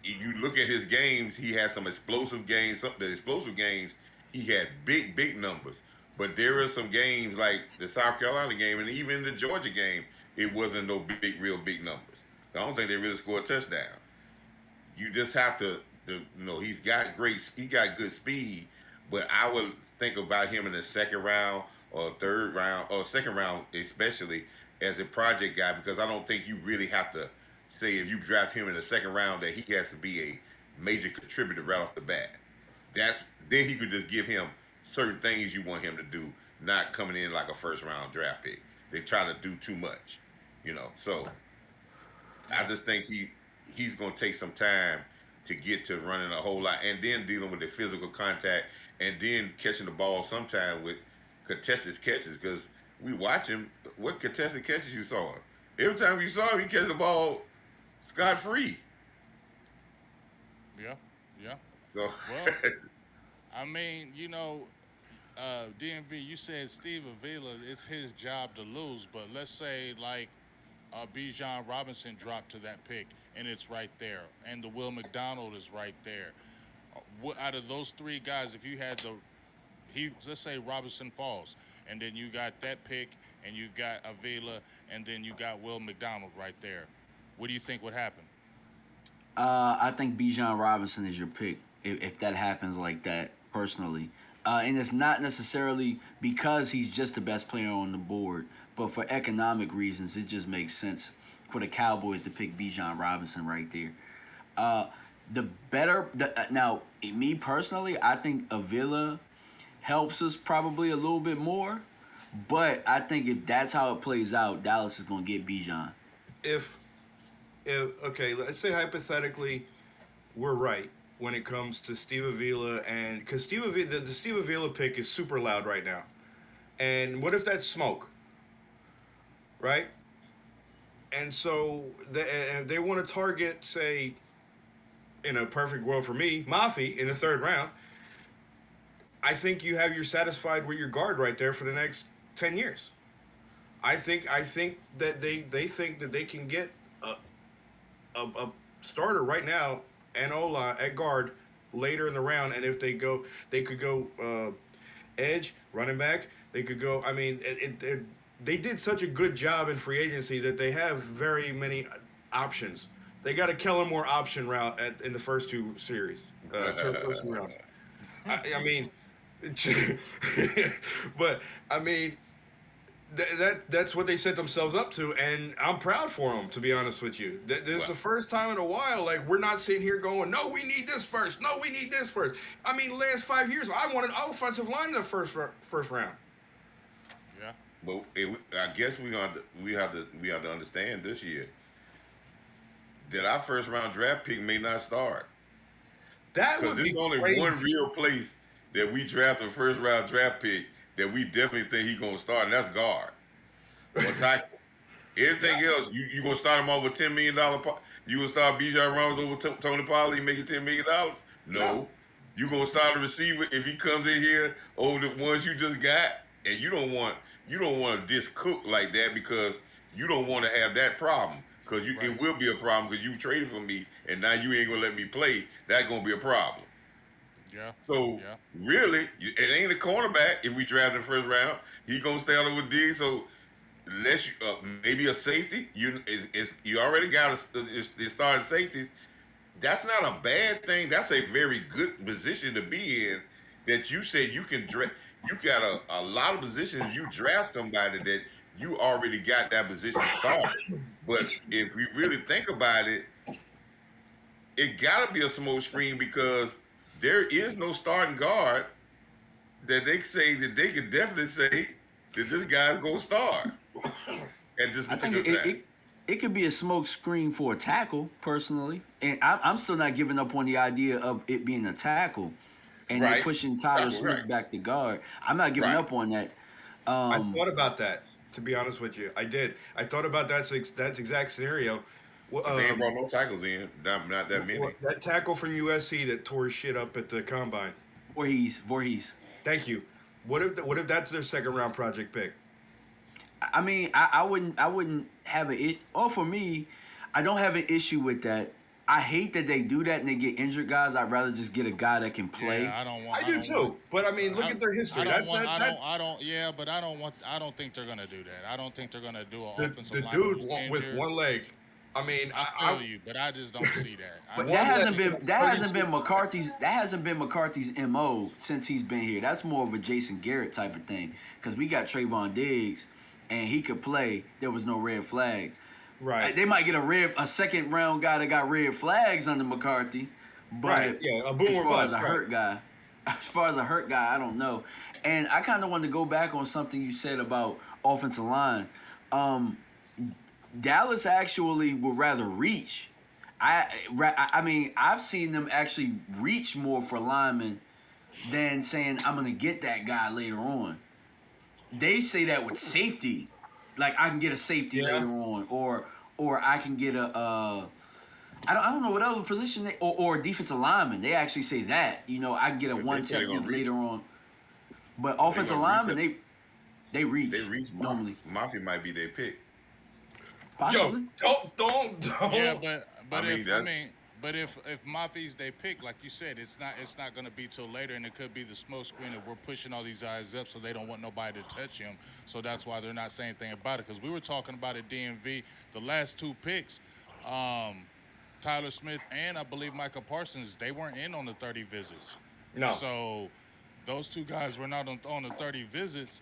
if you look at his games, he had some explosive games. The explosive games, he had big numbers. But there are some games like the South Carolina game and even the Georgia game, it wasn't no real big numbers. I don't think they really scored a touchdown. You just have to he's got good speed, but I would think about him in the second round or third round or second round especially as a project guy because I don't think you really have to say if you draft him in the second round that he has to be a major contributor right off the bat. That's then he could just give him certain things you want him to do, not coming in like a first round draft pick. They try to do too much, you know. So I Yeah. just think he's gonna take some time to get to running a whole lot, and then dealing with the physical contact, and then catching the ball sometime with contested catches. Because we watch him, what contested catches you saw him? Every time we saw him, he catch the ball scot free. Yeah. Yeah. So Well, I mean, DMV, you said Steve Avila, it's his job to lose, but let's say like Bijan Robinson dropped to that pick and it's right there, and the Will McDonald is right there. What out of those three guys, if you had let's say Robinson falls, and then you got that pick, and you got Avila, and then you got Will McDonald right there, what do you think would happen? I think Bijan Robinson is your pick if that happens like that, personally. And it's not necessarily because he's just the best player on the board, but for economic reasons, it just makes sense for the Cowboys to pick Bijan Robinson right there. Uh, now, me personally, I think Avila helps us probably a little bit more, but I think if that's how it plays out, Dallas is going to get Bijan. If okay, let's say hypothetically we're right when it comes to Steve Avila, and because the Steve Avila pick is super loud right now, and what if that's smoke, right? And so they want to target, say, in a perfect world for me, Mafi in the third round. I think you're satisfied with your guard right there for the next 10 years. I think that they think that they can get a starter right now and Ola at guard later in the round, and if they could go edge, running back. They could go. I mean, they did such a good job in free agency that they have very many options. They got a Kellen Moore option route in the first two series, first two rounds. I mean, but I mean, that's what they set themselves up to, and I'm proud for them, to be honest with you. This is the first time in a while, like, we're not sitting here going, no, we need this first. No, we need this first. I mean, last 5 years, I wanted offensive line in the first round. Yeah. But I guess we have to understand this year that our first round draft pick may not start, That because would be there's only crazy. one real place that we draft a first round draft pick that we definitely think he's gonna start, and that's guard or tackle. Everything else, you gonna start him off with $10 million. You gonna start Bijan Robinson over Tony Pollard making $10 million? No. You gonna start a receiver if he comes in here over the ones you just got, and you don't want to just cook like that, because you don't want to have that problem, because it will be a problem because you traded for me and now you ain't gonna let me play. That's gonna be a problem. Yeah. So Yeah. really, it ain't a cornerback. If we draft in the first round, he gonna stay on with D. So unless you, maybe a safety, you already got the starting safeties. That's not a bad thing. That's a very good position to be in. That you said you can draft. You got a lot of positions. You draft somebody that you already got that position started. But if we really think about it, it gotta be a smoke screen, because there is no starting guard that they could definitely say that this guy's gonna start at this I think particular it, time. it, it could be a smoke screen for a tackle, personally. And I'm still not giving up on the idea of it being a tackle and they're Right. pushing Tyler Right. Smith back to guard. I'm not giving Right. up on that. I thought about that, to be honest with you. I did. I thought about that exact scenario. Well, They ain't brought no tackles in. Not that many. that tackle from USC that tore his shit up at the combine. Voorhees. Thank you. What if that's their second round project pick? I mean, I wouldn't have or for me, I don't have an issue with that. I hate that they do that and they get injured guys. I'd rather just get a guy that can play. Yeah, I do too. But I mean, look at their history. I don't think they're gonna do that. I don't think they're gonna do an offensive the line dude who's with injured. one leg. I mean, I feel you, but I just don't see that. But One that hasn't been McCarthy's MO since he's been here. That's more of a Jason Garrett type of thing, because we got Trayvon Diggs and he could play. There was no red flags. right. They might get a second round guy that got red flags under McCarthy, but Right, yeah, a boomer as far as bust, a hurt guy, As far as a hurt guy, I don't know. And I kind of wanted to go back on something you said about offensive line. Um, Dallas actually would rather reach. I mean, I've seen them actually reach more for linemen than saying I'm gonna get that guy later on. They say that with safety, like I can get a safety Yeah. later on, or I can get a I don't know what other position or defensive lineman. They actually say that I can get a But one they say they're technique gonna reach. later on. But They offensive gonna reach linemen it. they reach They reach. normally Mafia might be their pick. Yo, possibly. don't. Yeah, but I mean, if I that- mean, but if Mafi's they pick, like you said, it's not going to be till later, and it could be the smoke screen if we're pushing all these guys up, so they don't want nobody to touch him. So that's why they're not saying anything about it. Because we were talking about at DMV, the last two picks, Tyler Smith and I believe Micah Parsons, they weren't in on the 30 visits. No. So those two guys were not on the 30 visits.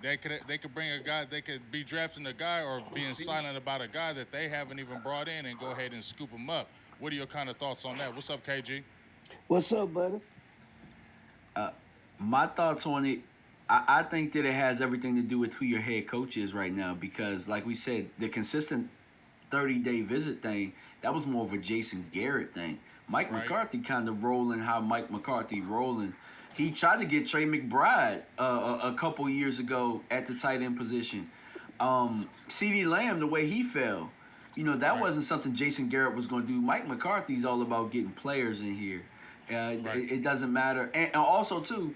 They could bring a guy. They could be drafting a guy or being silent about a guy that they haven't even brought in and go ahead and scoop him up. What are your kind of thoughts on that? What's up, KG? What's up, buddy? My thoughts on it, I think that it has everything to do with who your head coach is right now because, like we said, the consistent 30-day visit thing, that was more of a Jason Garrett thing. Mike Right. McCarthy kind of rolling how Mike McCarthy rolling. He tried to get Trey McBride a couple years ago at the tight end position. CeeDee Lamb, the way he fell, that Right. wasn't something Jason Garrett was going to do. Mike McCarthy's all about getting players in here. Right. It doesn't matter. And also, too,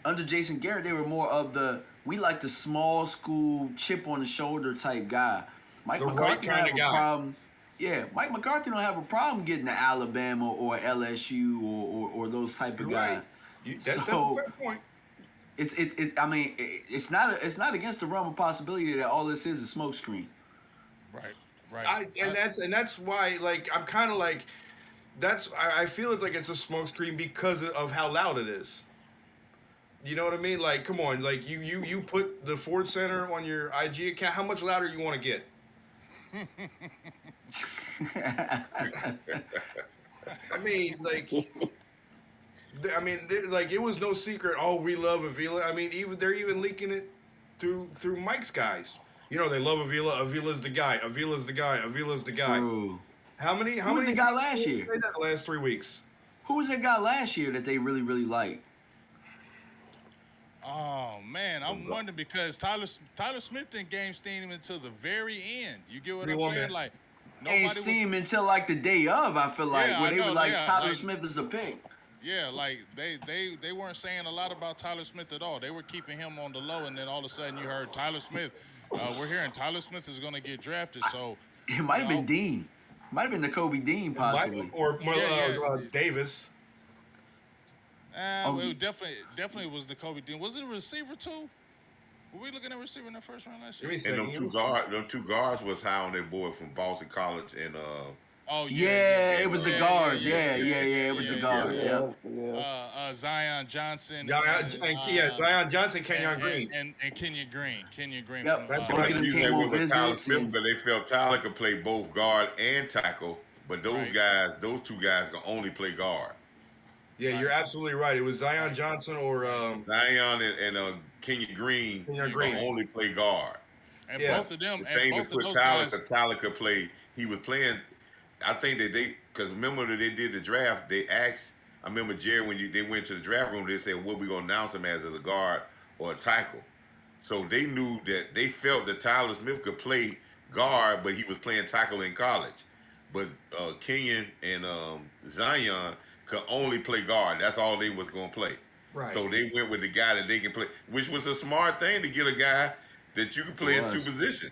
under Jason Garrett, they were more of we like the small school, chip on the shoulder type guy. Mike The right McCarthy don't kinda have a guy. problem. Yeah, Mike McCarthy don't have a problem getting to Alabama or LSU or those type of You're right. guys. That's a So fair point. I mean, it's not against the realm of possibility that all this is a smoke screen. Right. That's why, like, I'm kind of like, I feel like it's a smokescreen because of how loud it is. You know what I mean? Like, come on, like you put the Ford Center on your IG account. How much louder you want to get? I mean, like, like it was no secret. Oh, we love Avila. I mean, they're even leaking it through Mike's guys. They love Avila. Avila's the guy. Avila's the guy. Avila's the guy. Bro. How many? Who was the guy last year? The last 3 weeks. Who was that guy last year that they really, really liked? Oh man, I'm wondering because Tyler Smith didn't game steam him until the very end. You get what I'm saying? Like Ain't nobody steam until like the day of. I feel like Yeah, where I they were know, like yeah, Tyler like- Smith is the pick. Yeah, like they weren't saying a lot about Tyler Smith at all. They were keeping him on the low, and then all of a sudden you heard Tyler Smith. We're hearing Tyler Smith is going to get drafted. So It might have you been know, Dean. Might have been the Kobe Dean possibly. Or Yeah. Davis. Oh, it definitely was the Kobe Dean. Was it a receiver too? Were we looking at receiver in the first round last year? Let me And them two guards was high on their board from Boston College and Oh Yeah, it was the guards. Yeah, it was the guards. Yeah. Zion Johnson. Zion Johnson, Kenyon Green. and Kenyon Green. Kenyon Green. Yep. from, Both Like of them you came said on with Tyler visits Smith, and- but they felt Tyler could play both guard and tackle. But those two guys can only play guard. Yeah, you're absolutely right. It was Zion Johnson or Zion and Kenyon Green Kenyon can Green. only play guard. and Yeah. both of them. The And thing both to of put those Tyler, guys. because Tyler could play. He was playing. I think that because remember that they did the draft. They asked. I remember Jerry when they went to the draft room. They said, "What we gonna announce him as a guard or a tackle?" So they knew that they felt that Tyler Smith could play guard, but he was playing tackle in college. But Kenyon and Zion could only play guard. That's all they was gonna play. Right. So they went with the guy that they can play, which was a smart thing to get a guy that you can play in two Was. positions.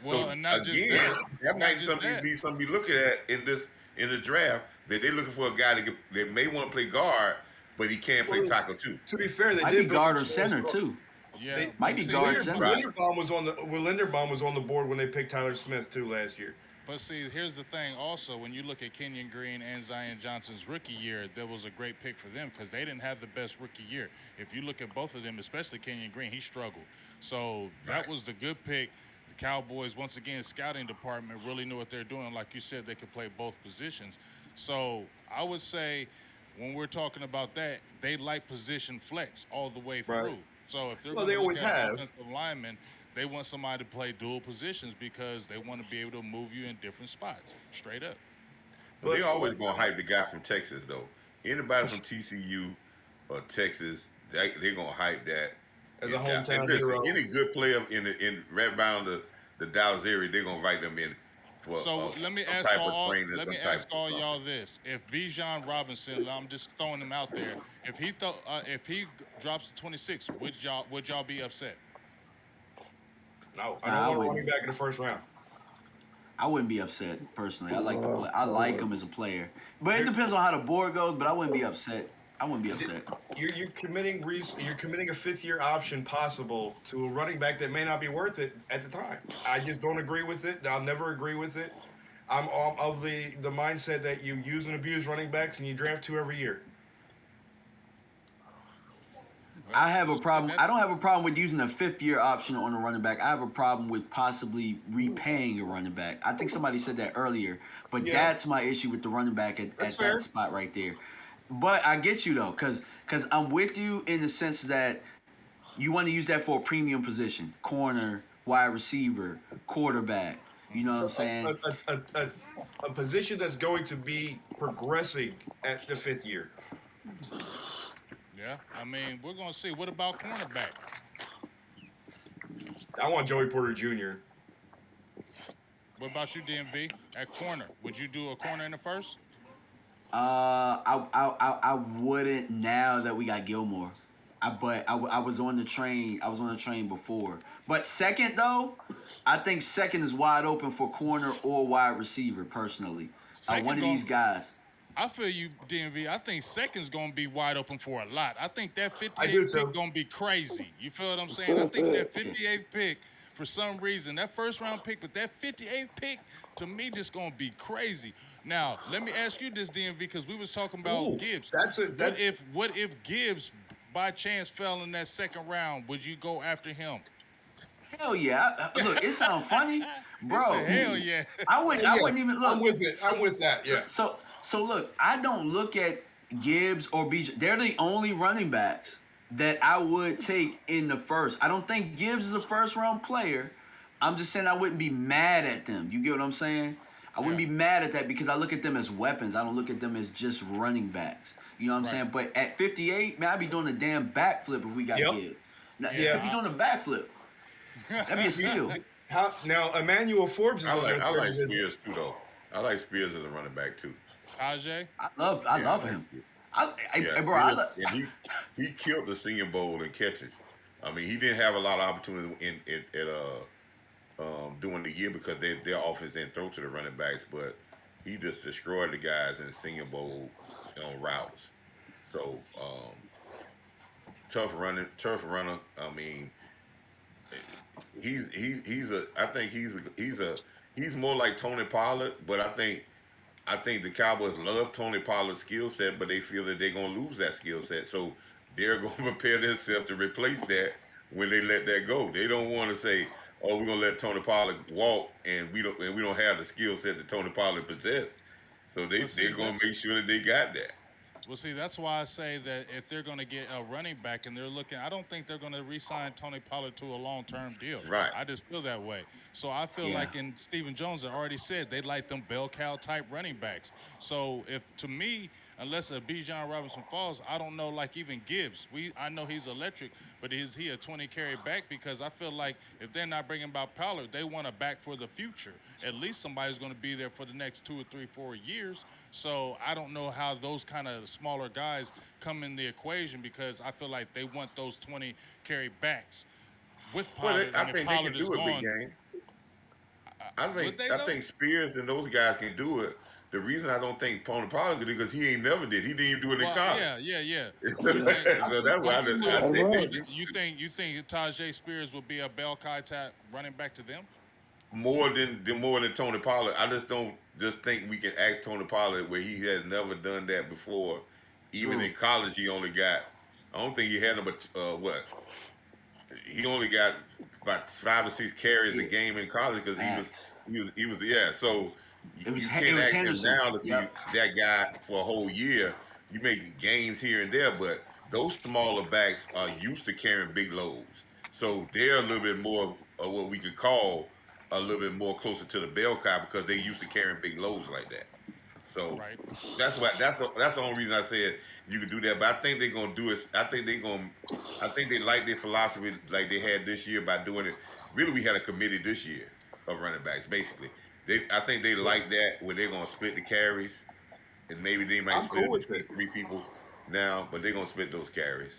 Well, So and not just again, that. might Not be just something that. be something you look at in the draft that they're looking for a guy that may want to play guard, but he can't play tackle too. to be fair, they Might did be build guard a or strong center squad. too. Yeah, Might be see, guard here's- center. Linderbaum was on the board when they picked Tyler Smith too last year. But see, here's the thing. Also, when you look at Kenyon Green and Zion Johnson's rookie year, that was a great pick for them because they didn't have the best rookie year. If you look at both of them, especially Kenyon Green, he struggled. So that was the good pick. The Cowboys, once again, scouting department really knew what they're doing. Like you said, they could play both positions. So I would say when we're talking about that, they like position flex all the way Right. through. So if they're Well, going they to look always at an have. offensive lineman, they want somebody to play dual positions because they want to be able to move you in different spots. Straight up. But they But always gonna hype the guy from Texas though. Anybody from TCU or Texas, they gonna hype that. as a And hometown listen, hero, any good player in right around the Dallas area, they gonna write them in for So let me some ask type of all training, let me some type ask of all y'all something. this: if Bijan Robinson, I'm just throwing him out there, if he drops to 26, would y'all be upset? no, I don't Nah, I want a running wouldn't. back in the first round. I wouldn't be upset personally. I like the play. I like him as a player, but it You're, depends on how the board goes. But I wouldn't be upset. I wouldn't be upset. you're committing a fifth year option possible to a running back that may not be worth it at the time. I just don't agree with it. I'll never agree with it. I'm of the mindset that you use and abuse running backs and you draft two every year. Well, I have a we'll see. problem. I don't have a problem with using a fifth year option on a running back. I have a problem with possibly repaying a running back. I think somebody said that earlier, but Yeah, that's my issue with the running back that's at that fair. spot right there. But I get you though, because I'm with you in the sense that you want to use that for a premium position, corner, wide receiver, quarterback. You know what So I'm saying? a position that's going to be progressing at the fifth year. Yeah, I mean, we're gonna see. What about cornerback? I want Joey Porter Jr. What about you, DMV? At corner, would you do a corner in the first? I wouldn't now that we got Gilmore. I was on the train. I was on the train before. But second though, I think second is wide open for corner or wide receiver. Personally, one Second of these going guys. I feel you, DMV. I think second's gonna be wide open for a lot. I think that I do 58th pick too. gonna be crazy. You feel what I'm saying? I think that 58th pick, for some reason, that first round pick, but that 58th pick, to me, just gonna be crazy. Now, let me ask you this, DMV, because we was talking about Ooh, Gibbs. that's a What that. if what if Gibbs by chance fell in that second round? Would you go after him? Hell yeah! Look, it sounds funny, He said, bro. hell yeah. I Yeah, wouldn't even I'm look. with it. I'm with that. So Yeah. so so look, I don't look at Gibbs or BJ. They're the only running backs that I would take in the first. I don't think Gibbs is a first round player. I'm just saying I wouldn't be mad at them. You get what I'm saying? I wouldn't Yeah, be mad at that because I look at them as weapons. I don't look at them as just running backs. You know what I'm right. saying? But at 58, man, I'd be doing a damn backflip if we got Yep. Gibbs. Now, I'd be Yeah. Yeah. doing a backflip. That'd be a steal. How now? Emmanuel Forbes is on their I third like visit. Spears too though. I like Spears as a running back too. Tajay? I Yeah, I love like him. Spears. Yeah, Bro, Spears, and he killed the Senior Bowl in catches. I mean, he didn't have a lot of opportunity during the year because their offense didn't throw to the running backs, but he just destroyed the guys in the Senior Bowl on routes. So tough runner. I mean, he's a. I think he's more like Tony Pollard, but I think the Cowboys love Tony Pollard's skill set, but they feel that they're gonna lose that skill set, so they're gonna prepare themselves to replace that when they let that go. They don't want to say, "Oh, we're gonna let Tony Pollard walk," and we don't have the skill set that Tony Pollard possessed. So Well, they're see, gonna that's make sure that they got that. Well, see, that's why I say that if they're going to get a running back and they're looking, I don't think they're going to re-sign Tony Pollard to a long-term deal. Right. I just feel that way. So I feel yeah. like in Stephen Jones had already said they like them bell cow type running backs. So if to me, unless a Bijan Robinson falls, I don't know. Like even Gibbs, I know he's electric, but is he a 20 carry back? Because I feel like if they're not bringing about Pollard, they want a back for the future. At least somebody's going to be there for the next 2 or 3, 4 years. So I don't know how those kind of smaller guys come in the equation because I feel like they want those 20 carry backs with Pollard, and I if think they Pollard can is do it, big gone, game. would they I though? think Spears and those guys can do it. The reason I don't think Tony Pollard can do it because he ain't never did. He didn't even do it in Well, college. yeah, yeah, yeah. So, You Yeah. think so that's why you you I feel That's think you they right. can you think Tajay Spears would be a bell cow type running back to them? more than Tony Pollard. I just don't just think we can ask Tony Pollard where he has never done that before. Even in True. college, he only got. I don't think he had him, but what he only got about 5 or 6 carries a Yeah. game in college because Facts. he was yeah. So It was you it can't was ask him Henderson. now to be Yep. that guy for a whole year. you make gains here and there, but those smaller backs are used to carrying big loads, so they're a little bit more of what we could call a little bit more closer to the bell cow because they used to carrying big loads like that. So Right. that's the only reason I said you could do that. But I think they're gonna do it. I think they like their philosophy like they had this year by doing it. Really, we had a committee this year of running backs. Basically, I think they like that where they're gonna split the carries, and maybe they might I'm split cool it with between it. three people now, but they're gonna split those carries.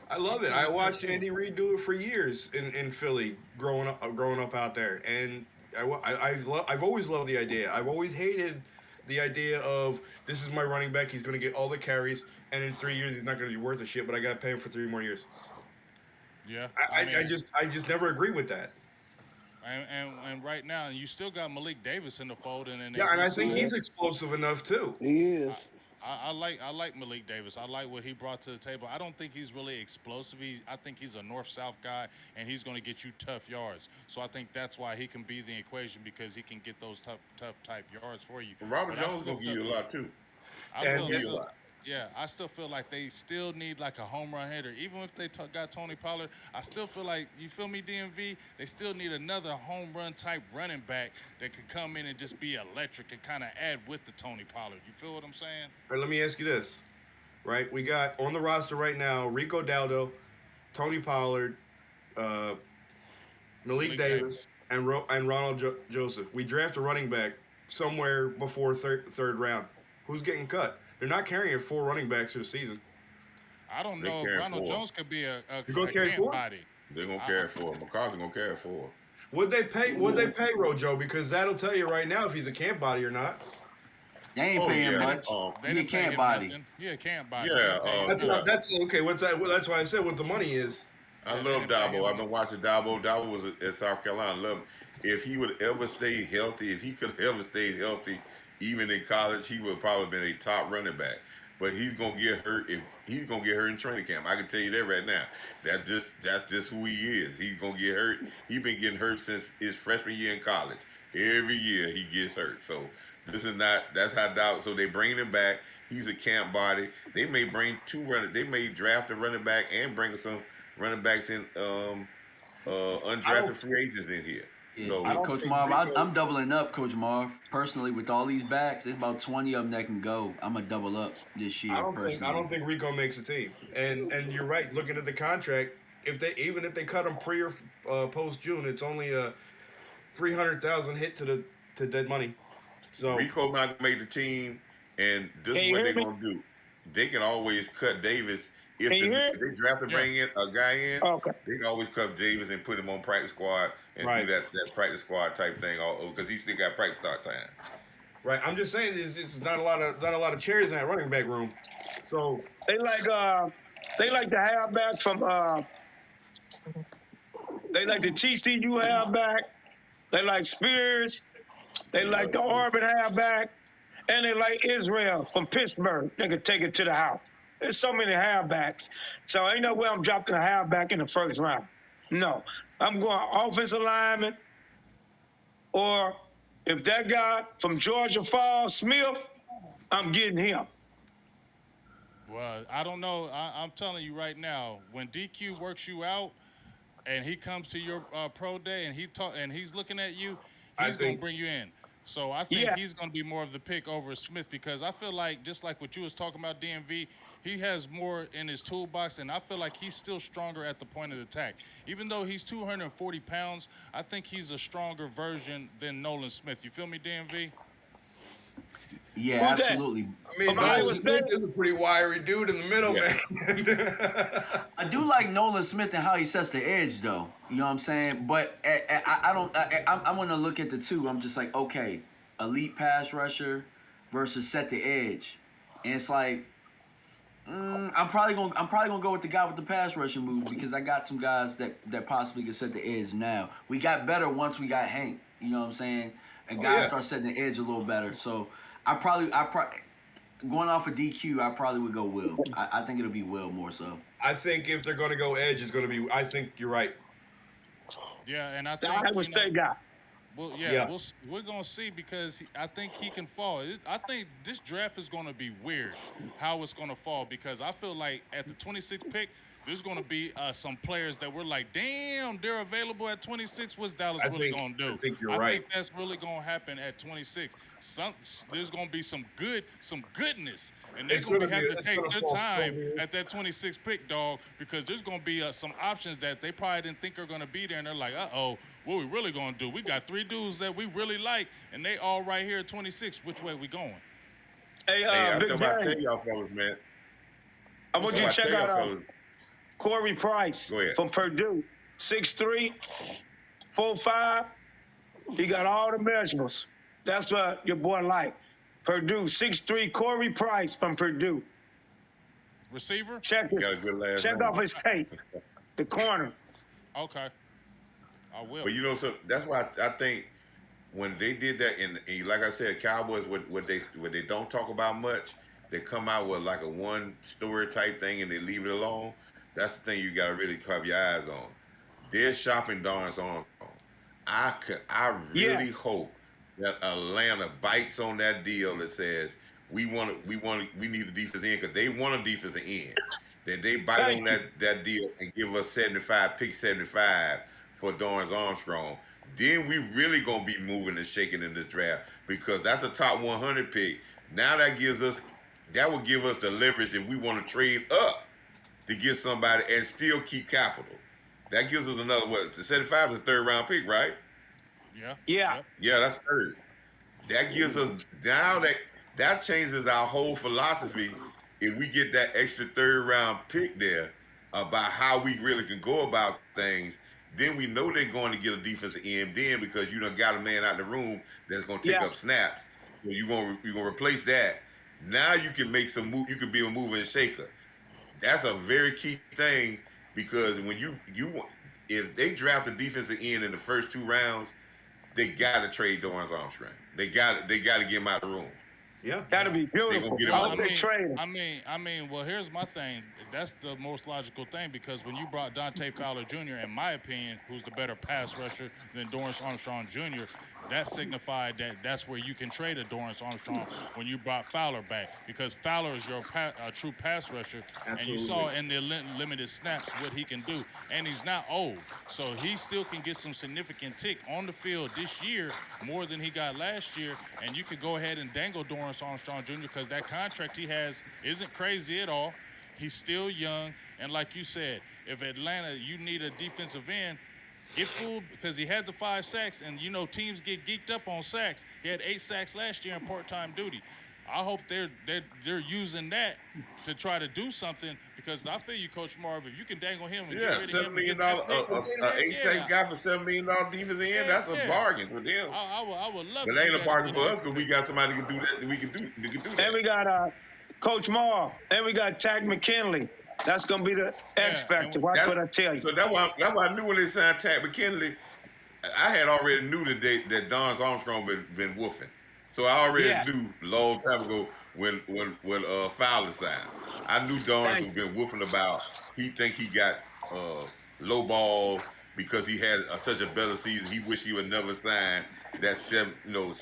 I love it. I watched Andy Reid do it for years in Philly, growing up out there, and I've always loved the idea. I've always hated the idea of this is my running back. He's going to get all the carries, and in 3 years he's not going to be worth a shit. But I got to pay him for 3 more years. Yeah. I just never agree with that. And right now you still got Malik Davis in the fold, and then Yeah, and I think he's explosive enough too. He is. I like Malik Davis. I like what he brought to the table. I don't think he's really explosive. I think he's a north-south guy, and he's going to get you tough yards. So I think that's why he can be the equation because he can get those tough type yards for you. Robert But I Jones still gonna give you a feel- lot too. I And feel he's- still- yeah, I still feel like they still need like a home run hitter. Even if they got Tony Pollard, I still feel like, you feel me, DMV, they still need another home run type running back that could come in and just be electric and kind of add with the Tony Pollard. You feel what I'm saying? All right, let me ask you this, right? We got on the roster right now Rico Daldo, Tony Pollard, Malik Malik Davis, Davis. and Ronald Joseph. We draft a running back somewhere before third round. Who's getting cut? They're not carrying 4 running backs for the season. I don't They know. carry Ronald 4. Jones could be a You gonna carry camp 4? body. They're gonna carry 4. McCarthy gonna carry 4. Would they pay? Would they pay Rojo? Because that'll tell you right now if he's a camp body or not. They ain't Oh, paying yeah. much. They He a didn't pay camp him body. nothing. Yeah, camp body. Yeah, They didn't pay him That's, nothing. that's okay. What's that? That's why I said what the money is. I Yeah, love they didn't pay Dabo. him. I've been watching Dabo. Dabo was at South Carolina. I love him. If he would ever stay healthy, if he could ever stay healthy, even in college, he would have probably been a top running back. But he's gonna get hurt. If he's gonna get hurt in training camp, I can tell you that right now. That's just who he is. He's gonna get hurt. He's been getting hurt since his freshman year in college. Every year he gets hurt. So this is not. That's how Dabo. So they bring him back. He's a camp body. They may bring 2 running. They may draft a running back and bring some running backs in undrafted free agents in here. Yeah, So I don't Coach think Marv, Rico- I'm doubling up, Coach Marv. Personally, with all these backs, there's about 20 of them that can go. I'm gonna double up this year. I don't think Rico makes a team. And you're right. Looking at the contract, if they cut him pre or post June, it's only a 300,000 hit to dead money. So Rico not gonna make the team, and this Can is you what hear they're me? gonna do. They can always cut Davis if, Can you hear if they draft to bring in a guy in. Okay. They can always cut Davis and put him on practice squad and Right. do that practice squad type thing, because he still got practice start time. right, I'm just saying it's not a lot of chairs in that running back room. So They like the halfback from they like the TCU halfback. They like Spears. They like the Auburn halfback, and they like Israel from Pittsburgh. They could take it to the house. There's so many halfbacks, so ain't no way I'm dropping a halfback in the first round. No, I'm going offensive lineman, or if that guy from Georgia Falls, Smith, I'm getting him. Well, I don't know. I'm telling you right now, when DQ works you out, and he comes to your pro day and he's looking at you, I he's gonna think- bring you in. So I think Yes. he's gonna be more of the pick over Smith because I feel like just like what you was talking about, DMV, he has more in his toolbox, and I feel like he's still stronger at the point of attack. Even though he's 240 pounds, I think he's a stronger version than Nolan Smith. You feel me, DMV? Yeah, Who's that? absolutely. I mean, From Iowa Nolan Smith State? is a pretty wiry dude in the middle, Yeah. man. I do like Nolan Smith and how he sets the edge, though. You know what I'm saying? But I don't. I'm going to look at the two. I'm just like, okay, elite pass rusher versus set the edge, and it's like, I'm probably gonna go with the guy with the pass rushing moves because I got some guys that possibly could set the edge now. We got better once we got Hank. You know what I'm saying? And guys yeah. start setting the edge a little better. So I probably going off of DQ, I probably would go Will. I think it'll be Will more so. I think if they're going to go edge, it's going to be. I think you're right. Yeah, and I The think Iowa State guy. Well, Yeah. we're gonna see because I think he can fall. I think this draft is gonna be weird how it's gonna fall because I feel like at the 26th pick, there's gonna be some players that we're like, damn, they're available at 26. What's Dallas really gonna I do? think you're I right. think that's really gonna happen at 26. There's gonna be some goodness, and they're It's gonna gonna be have to it's take gonna their fall so time weird. at that 26 pick, dog, because there's gonna be some options that they probably didn't think are gonna be there, and they're like, what we really gonna do? We got three dudes that we really like, and they all right here at 26. Which way we going? Hey, Hey, I Big tell my J, tell y'all fellas, man. I What's want you I to up? check tell y'all out fellas, Corey Price go ahead. from Purdue, 6'3", 4'5". He got all the measurables. That's what your boy like. Purdue, 6'3", Corey Price from Purdue. Receiver? Check Got a good last check name. off his tape. The corner. Okay, I will. But you know, so that's why I think when they did that, and like I said, Cowboys, what they don't talk about much, they come out with like a one story type thing and they leave it alone. That's the thing you got to really have your eyes on. They're shopping Darns on. I Yeah, really hope that Atlanta bites on that deal that says we need a defensive end because they want a defensive end. That they bite thank on you. that deal and give us 75, pick 75 for Dorrance Armstrong. Then we really gonna be moving and shaking in this draft because that's a top 100 pick. Now that will give us the leverage if we want to trade up to get somebody and still keep capital. That gives us another what? The 75 is a third round pick, right? Yeah, Yeah, yep. Yeah, that's third. That gives us now that changes our whole philosophy if we get that extra third round pick there about how we really can go about things. Then we know they're going to get a defensive end then because you done got a man out in the room that's going to take yeah, up snaps. So you're gonna replace that. Now you can make some move. You can be a mover and shaker. That's a very key thing because when if they draft a defensive end in the first two rounds, they got to trade Dorrance Armstrong. They got to get him out of the room. Yeah. that'd be They gonna beautiful. get him I Well, out hope of they the trade him. well, here's my thing. That's the most logical thing because when you brought Dante Fowler Jr., in my opinion, who's the better pass rusher than Dorrance Armstrong Jr., that signified that that's where you can trade a Dorrance Armstrong when you brought Fowler back because Fowler is your true pass rusher, and you Absolutely. saw in the limited snaps what he can do, and he's not old, so he still can get some significant tick on the field this year more than he got last year, and you could go ahead and dangle Dorrance Armstrong Jr. because that contract he has isn't crazy at all. He's still young, and like you said, if Atlanta, you need a defensive end, get fooled because he had the 5 sacks, and you know teams get geeked up on sacks. He had 8 sacks last year in part-time duty. I hope they're using that to try to do something because I feel you, Coach Marv. If you can dangle him and get yeah, rid of $7 him and million get that pick, eight six guy for $7 million defensive end. That's a yeah. bargain for them. I would love But to it do ain't a that bargain and for get us that because we pick. got somebody who can do that. We can do And that. we got Coach Moore. And we got Tack McKinley. That's gonna be the X Yeah, factor. and Watch That, what I tell you. so that's why I knew when they signed Tad McKinley, I had already knew that Don Armstrong been woofing. So I already Yes, knew a long time ago when Fowler signed. I knew Don thank was you. been woofing about he think he got low ball because he had such a better season. He wish he would never sign that $6 million,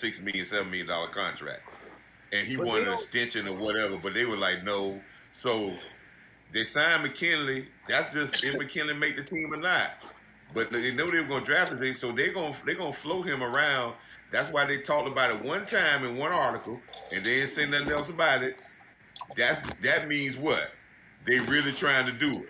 $7 million contract, and he But they wanted an don't. extension or whatever. But they were like, no. So they signed McKinley. That's just if McKinley make the team or not. But they know they were going to draft him, so they're gonna float him around. That's why they talked about it one time in one article, and they didn't say nothing else about it. That means what? They really trying to do it.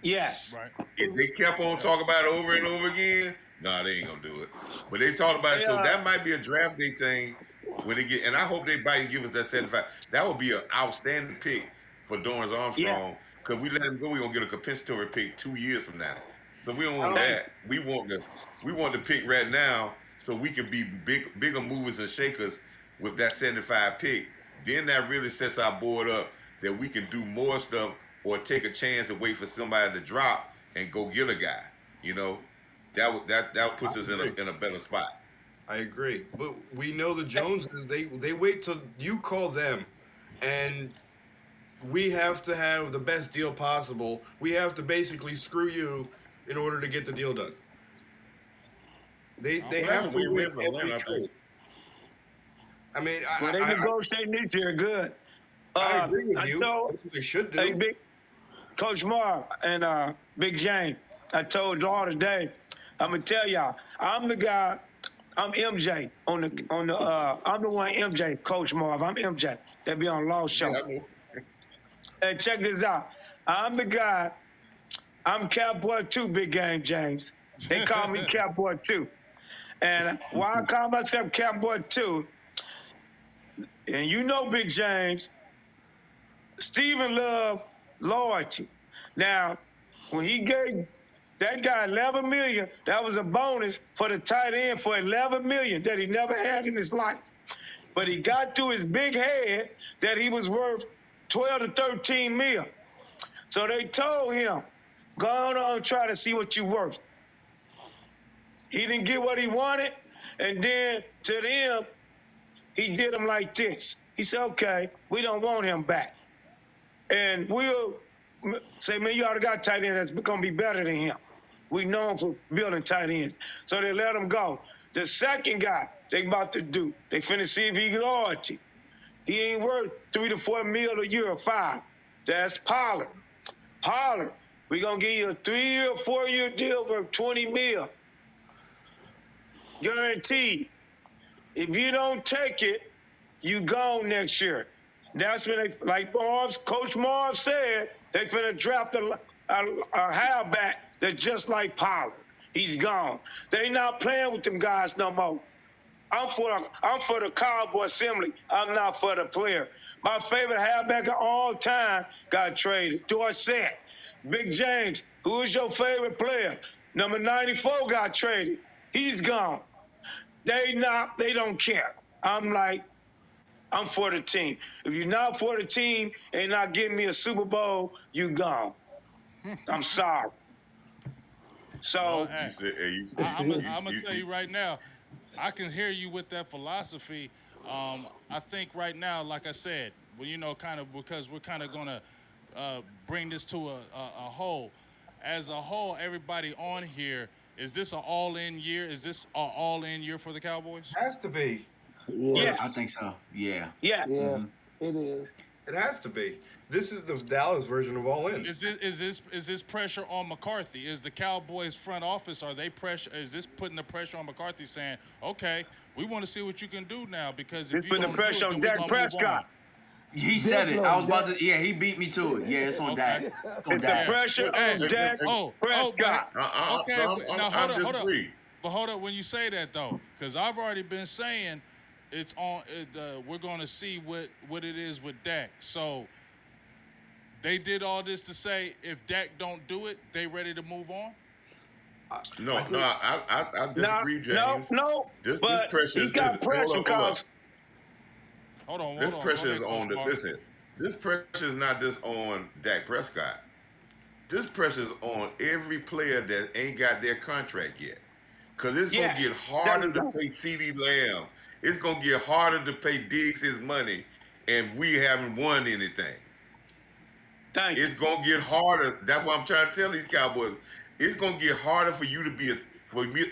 Yes. Right. If they kept on talking about it over and over again, nah, they ain't gonna do it. But they talked about it, They so that might be a draft day thing when they get. And I hope they bite and give us that 75. That would be an outstanding pick for Dorrance yes. Armstrong because we let him go. We gonna get a compensatory pick 2 years from now. So we don't want Thank that. We want the pick right now so we can be bigger movers and shakers with that 75 pick. Then that really sets our board up that we can do more stuff or take a chance and wait for somebody to drop and go get a guy. You know, that puts us in a better spot. I agree, but we know the Joneses. They wait till you call them, and we have to have the best deal possible. We have to basically screw you in order to get the deal done. They Well, have that's to a win-win win for every Atlanta, I trade. think. I mean, Well, they negotiating this year good. I agree with I you. told That's what they should do. hey, big Coach Marv and Big James. I told y'all today. I'm gonna tell y'all. I'm the guy. I'm MJ on the. I'm the one MJ. Coach Marv. I'm MJ. That be on Law Show. Yeah, I know. And check this out. I'm the guy. I'm Cowboy 2, Big Game James. They call me Cowboy 2. And why I call myself Cowboy 2, and you know Big James, Stephen Love loyalty. Now, when he gave that guy 11 million, that was a bonus for the tight end for 11 million that he never had in his life. But he got to his big head that he was worth 12 to 13 mil. So they told him, go on and try to see what you're worth. He didn't get what he wanted, and then to them, he did him like this. He said, okay, we don't want him back. And we'll say, man, you already got tight end that's going to be better than him. We know him for building tight ends. So they let him go. The second guy they about to do, they finna see if he loyalty. He ain't worth 3 to 4 mil a year or 5. That's Pollard. Pollard, we going to give you a 3-year or 4-year deal for 20 mil. Guaranteed. If you don't take it, you gone next year. That's when they, like Coach Marv said, they finna draft a halfback that's just like Pollard. He's gone. They not playing with them guys no more. I'm for the Cowboy Assembly. I'm not for the player. My favorite halfback of all time got traded. Dorsett. Big James, who is your favorite player? Number 94 got traded. He's gone. They don't care. I'm for the team. If you're not for the team and not getting me a Super Bowl, you gone. I'm sorry. So Well, You said, I'm gonna tell you right now, I can hear you with that philosophy. I think right now, like I said, well, kind of because we're kind of gonna bring this to a whole. As a whole, everybody on here, is this an all-in year? Is this an all-in year for the Cowboys? Has to be. yes, I think so. Yeah. yeah. It is. It has to be. This is the Dallas version of all in. Is this pressure on McCarthy? Is the Cowboys front office, are they pressure? Is this putting the pressure on McCarthy, saying, okay, we want to see what you can do now, because if It's you putting don't the pressure do it, on then we're Dak gonna move on. Prescott. He said it. I was about Dak. to. Yeah, he beat me to it. Yeah, it's on Dak. Okay. It's on It's the Dak. pressure Hey, on Dak Prescott. Okay, but now I hold up. disagree. But hold up when you say that though, because I've already been saying it's on. We're going to see what it is with Dak. So they did all this to say if Dak don't do it, they ready to move on. No, I disagree, James. No. This But pressure he is got pressure hold because up. Hold on. This pressure Go is ahead, on Coach Mark. listen. This pressure is not just on Dak Prescott. This pressure is on every player that ain't got their contract yet. Cause it's Yes, gonna get there harder we to go. pay CeeDee Lamb. It's gonna get harder to pay Diggs his money, and we haven't won anything. Thank you. It's gonna get harder. That's what I'm trying to tell these Cowboys. It's gonna get harder for you to be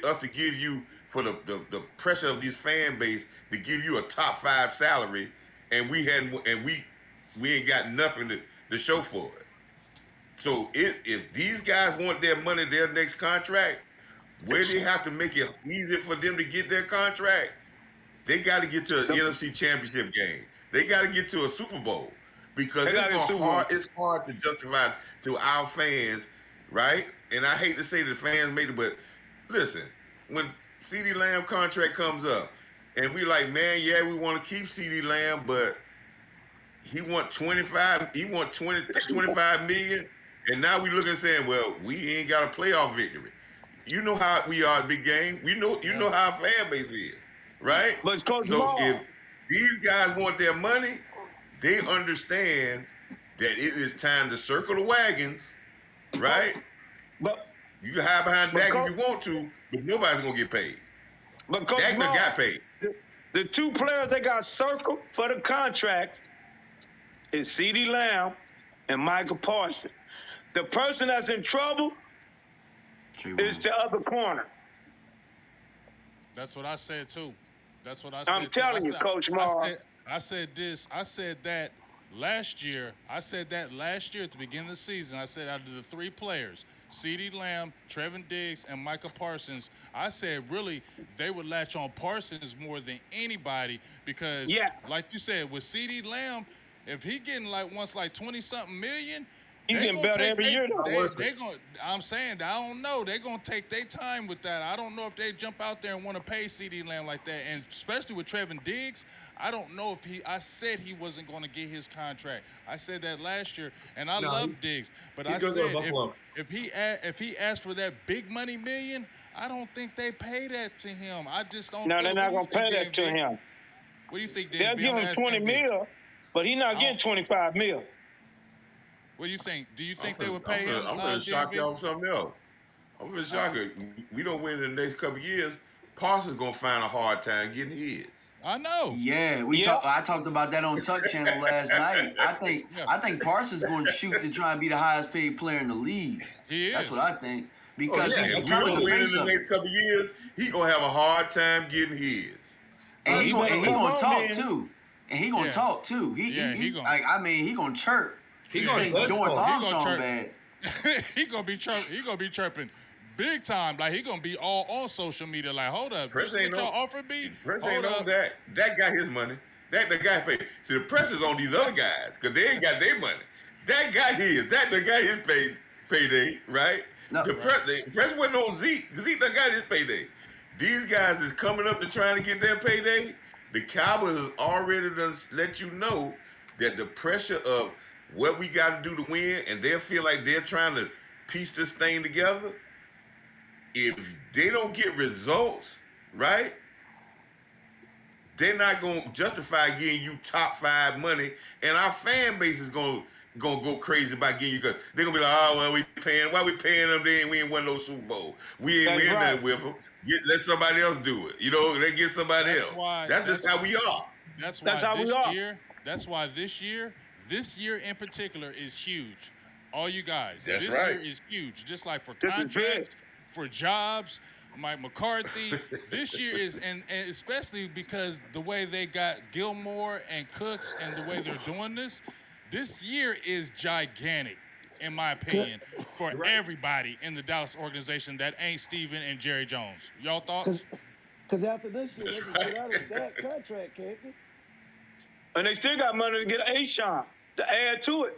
us to give you the pressure of this fan base to give you a top 5 salary, and we ain't got nothing to show for it. So if these guys want their money, their next contract, where they have to make it easier for them to get their contract, they got to get to an NFC Championship game. They got to get to a Super Bowl, because They gotta get Super Bowl. it's hard to justify to our fans, right? And I hate to say the fans made it, but listen, when CeeDee Lamb contract comes up, and we like, man, yeah, we want to keep CeeDee Lamb, but he want 25 million, and now we looking saying, well, we ain't got a playoff victory. You know how we are, big game. You know how our fan base is, right? But Coach So Ball, if these guys want their money, they understand that it is time to circle the wagons, right? but You can hide behind But Dak Coach- if you want to, but nobody's gonna get paid. Coach Dak Ball, done got paid. the two players they got circled for the contracts is CeeDee Lamb and Michael Parsons. The person that's in trouble Trey is Wayne. the other corner. That's what I said too. That's what I I'm said too. telling you, Coach I Mar. said, I said this. I said that last year. I said that last year at the beginning of the season. I said out of the three players, CeeDee Lamb, Trevin Diggs, and Micah Parsons, I said really they would latch on Parsons more than anybody because, Yeah, like you said, with CeeDee Lamb, if he getting like once like 20-something million, you they getting gonna better take every year though. they gonna. I'm saying I don't know. They gonna take their time with that. I don't know if they jump out there and want to pay CeeDee Lamb like that, and especially with Trevin Diggs. I don't know if he. I said he wasn't going to get his contract. I said that last year, and I No, love Diggs, but he's I gonna go to said Buffalo. if he asked for that big money million, I don't think they pay that to him. I just don't No, feel they're it. What not do you gonna pay think, that to DMV? him. What do you think, They'll DMV? give I'm him 20 asking DMV. mil, but he's not I getting don't, 25 mil. what do you think? Do you I'm think they finna, would I'm pay finna, him, I'm finna shock DMV? y'all with something else. I'm finna shock you. We don't win in the next couple of years. Parsons gonna find a hard time getting his. I know. Yeah, we Yeah, talk. I talked about that on Tuck Channel last night. I think Yeah, I think Parsons going to shoot to try and be the highest paid player in the league. he That's what is. I think Oh because yeah, he if we kind of don't the win in face the of it, next couple of years, he gonna have a hard time getting his. and he he going better and he come going to on talk then. too, and he going to Yeah, talk too. yeah. He like I mean he going to chirp. He You Yeah, gonna he think gonna judge Dorrance ball. he gonna Armstrong chirp. bad? He gonna be chirp. He gonna be chirping big time. Like he gonna be all on social media. Like, hold up, Press this is ain't what y'all on. offered me. Press ain't Hold on up. that. That got his money. That the guy paid. See, the press is on these other guys because they ain't got their money. That got his. That the got his payday, right? No, The press wasn't on Zeke. Zeke done got his payday. These guys is coming up and trying to get their payday. The Cowboys has already done let you know that the pressure of what we got to do to win, and they feel like they're trying to piece this thing together. If they don't get results, right? They're not gonna justify getting you top five money, and our fan base is gonna go crazy about getting you because they're gonna be like, oh well, why we paying them? We ain't won no Super Bowl. We ain't That's winning right. nothing with them. Let somebody else do it. You know, they get somebody That's else. why. That's just how we are. That's That's why how we this are. year. That's why this year in particular is huge. All you guys, That's this right. year is huge. Just like for This is big. contracts, for jobs, Mike McCarthy. This year is, and especially because the way they got Gilmore and Cooks and the way they're doing this, this year is gigantic, in my opinion, for everybody in the Dallas organization that ain't Steven and Jerry Jones. Y'all thoughts? Because after this year, they That's can get right. out of that contract, can't they? And they still got money to get A-Sean to add to it.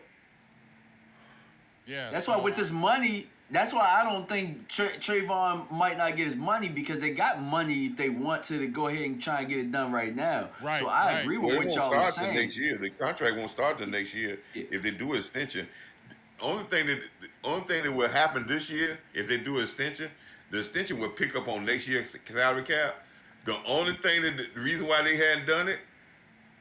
Yeah. that's so why with this money. That's why I don't think Trayvon might not get his money because they got money if they want to go ahead and try and get it done right now. Right, So I right. agree Well, with it what won't y'all are start till saying. next year. The contract won't start till next year Yeah. if they do an extension. The only thing that will happen this year if they do an extension, the extension will pick up on next year's salary cap. The only thing the reason why they hadn't done it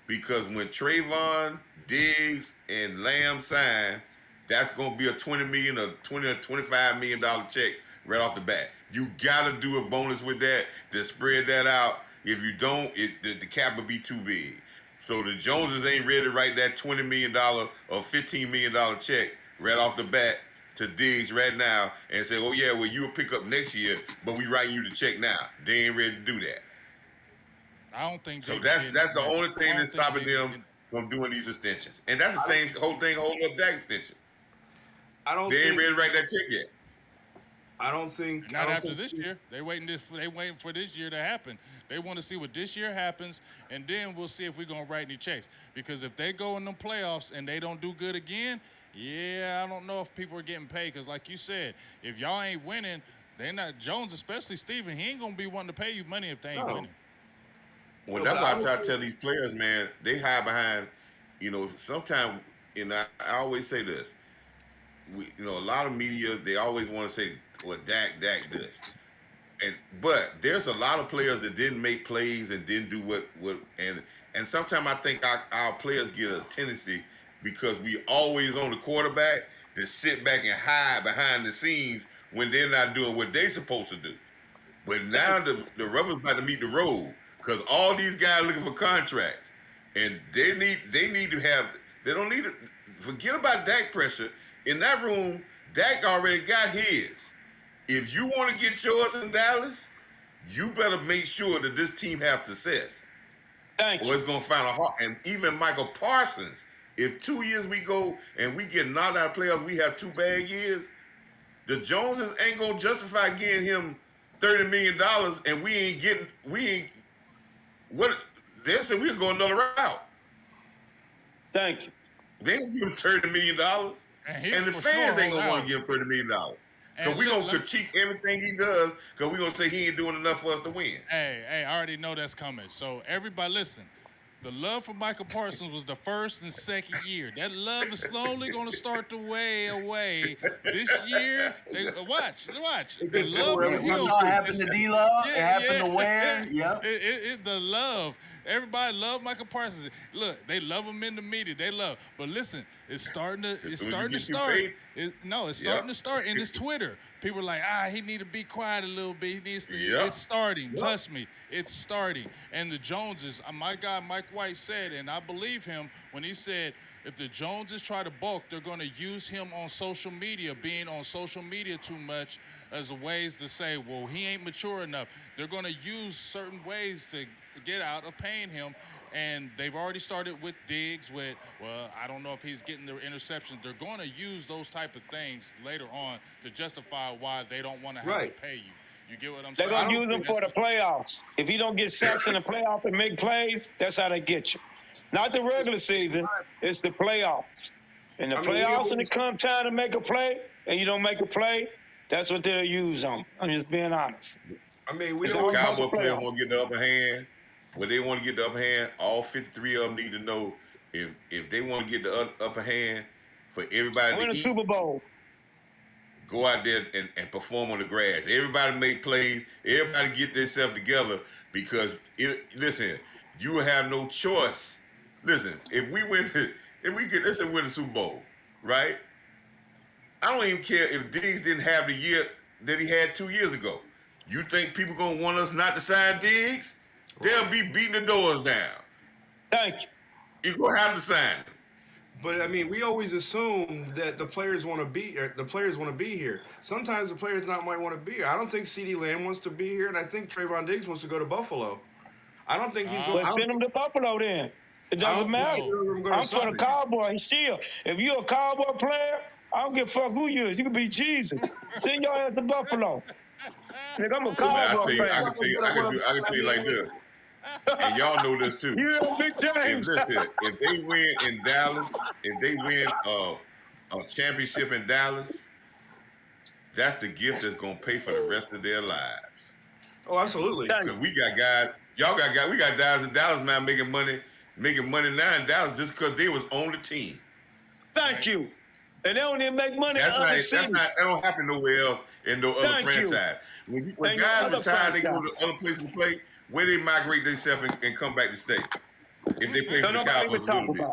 because when Trayvon, Diggs, and Lamb sign, that's gonna be a $20 or $25 million check right off the bat. You gotta do a bonus with that to spread that out. If you don't, the cap will be too big. So the Joneses ain't ready to write that $20 million or $15 million check right off the bat to Diggs right now and say, oh yeah, well you'll pick up next year, but we writing you the check now. They ain't ready to do that. I don't think So they be that's getting. that's the Yeah, only I thing don't that's think stopping they be them getting. from doing these extensions. And that's the same whole thing holding up that extension. I don't They ain't ready think. to write that check yet. I don't think. I Not don't after think. this year. They waiting for this year to happen. They want to see what this year happens, and then we'll see if we're gonna write any checks. Because if they go in the playoffs and they don't do good again, yeah, I don't know if people are getting paid. Because like you said, if y'all ain't winning, they not Jones, especially Steven, he ain't gonna be wanting to pay you money if they ain't No. winning. Well, No, that's but why I I would try to think. tell these players, man, they hide behind, sometimes, I always say this. A lot of media, they always want to say, well, Dak this. But there's a lot of players that didn't make plays and didn't do and sometimes I think our players get a tendency because we always on the quarterback to sit back and hide behind the scenes when they're not doing what they're supposed to do. But now the rubber's about to meet the road because all these guys looking for contracts, and they need to have. They don't need to forget about Dak pressure in that room. Dak already got his. If you want to get yours in Dallas, you better make sure that this team has success, Thank or you. it's gonna find a heart. And even Michael Parsons, if 2 years we go and we get knocked out of playoffs, we have 2 bad years. The Joneses ain't gonna justify getting him $30 million, and we ain't what they said we'll go another route. Thank you. They don't give him $30 million, And he and the for fans sure ain't hold gonna want out. to give him $30 million. Because And we gonna let me, critique everything he does, because we gonna say he ain't doing enough for us to win. hey, I already know that's coming. So everybody, listen. The love for Michael Parsons was the first and second year. That love is slowly going to start to weigh away. This year, watch. The gets love more for Yeah, every we him. saw it happen to D-Love. It Yeah, happened to yeah. Ware. Yep. The love. Everybody love Michael Parsons. Look, they love him in the media. They love. But listen, it's starting to As soon as you get too start. paid, It's starting to start in his Twitter. People are like, he need to be quiet a little bit. He needs to. Yep. It's starting. Trust me, it's starting. And the Joneses, my guy Mike White said, and I believe him when he said, if the Joneses try to bulk, they're going to use him on social media, being on social media too much as a ways to say, well, he ain't mature enough. They're going to use certain ways to get out of paying him. And they've already started with Diggs with, well, I don't know if he's getting the interceptions. They're going to use those type of things later on to justify why they don't want to have to pay you. You get what I'm They're saying? gonna use him for the playoffs. If he don't get sacks in the playoffs and make plays, that's how they get you. Not the regular season, it's the playoffs. In the playoffs, and it come time to make a play, and you don't make a play, that's what they'll use on. I'm just being honest. I mean, we It's don't. always about the Cowboy players playoffs. want to get the upper hand. When they want to get the upper hand, all 53 of them need to know if they want to get the upper hand for everybody Win to a eat, Super Bowl. go out there and perform on the grass. Everybody make plays. Everybody get themselves together because listen, you have no choice. Listen, if we let's say win the Super Bowl, right? I don't even care if Diggs didn't have the year that he had 2 years ago. You think people gonna want us not to sign Diggs? They'll be beating the doors down. Thank you. You're gonna have to sign him. But I mean, we always assume that the players want to be here. Sometimes the players might want to be here. I don't think CeeDee Lamb wants to be here, and I think Trayvon Diggs wants to go to Buffalo. I don't think he's going. But send him to Buffalo then. It doesn't matter. I'm for the Cowboy. Still, if you're a Cowboy player, I don't give a fuck who you is. You can be Jesus. Send your ass to Buffalo. Nigga, I'm a Man, Cowboy fan. I can tell you like this, and y'all know this too. You know, Big James. If they win in Dallas, if they win a championship in Dallas, that's the gift that's gonna pay for the rest of their lives. Oh, absolutely. Because we got guys, we got guys in Dallas now making money now in Dallas just because they was on the team. Thank you. And they don't even make money in other cities. That don't happen nowhere else in no other franchise. When guys retire, they go to other places to play. Where they migrate themselves and come back to stay. If they play for the Cowboys a little bit.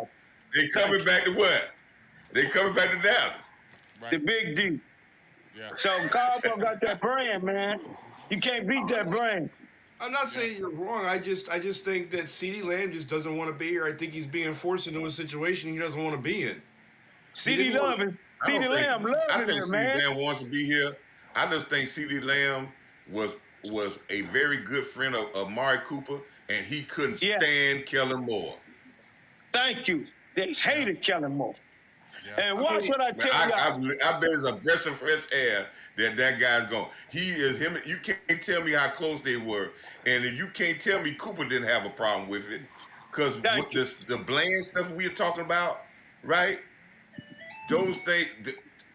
They coming back to what? They coming back to Dallas. The big D. Yeah. So Cowboy got that brand, man. You can't beat that brand. I'm not saying you're wrong. I just think that CeeDee Lamb just doesn't want to be here. I think he's being forced into a situation he doesn't want to be in. CeeDee Lamb loving here, I think man. CeeDee Lamb wants to be here. I just think CeeDee Lamb was a very good friend of Amari Cooper, and he couldn't stand Kellen Moore. Thank you. They hated Kellen Moore. Yeah. And watch what I tell y'all. I bet it's a breath of fresh air that guy's gone. He is him. You can't tell me how close they were, and if you can't tell me Cooper didn't have a problem with it, because the bland stuff we are talking about, right? Those things,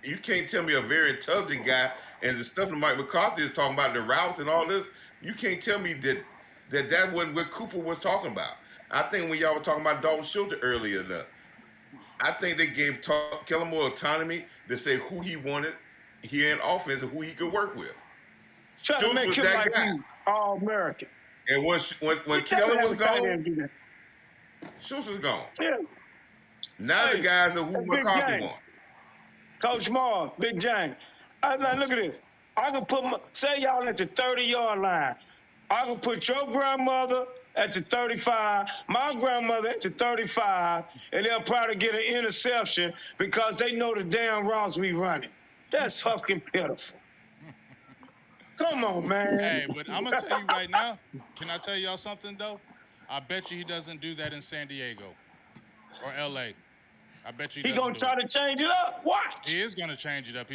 you can't tell me a very intelligent guy, and the stuff that Mike McCarthy is talking about, the routes and all this, you can't tell me that wasn't what Cooper was talking about. I think when y'all were talking about Dalton Schultz earlier enough, I think they gave Kellen Moore autonomy to say who he wanted here in offense and who he could work with. Try to make him like me, All-American. And when Kellen was gone, Schultz was gone. Yeah. Now the guys are who McCarthy wants. Coach Moore, Big James. I like, look at this. I can say y'all at the 30-yard line. I can put your grandmother at the 35, my grandmother at the 35, and they'll probably get an interception because they know the damn routes we running. That's fucking pitiful. Come on, man. Hey, but I'm gonna tell you right now. Can I tell y'all something though? I bet you he doesn't do that in San Diego or L.A. I bet you he He doesn't gonna do try it. to change it up. Watch. He is going to change it up.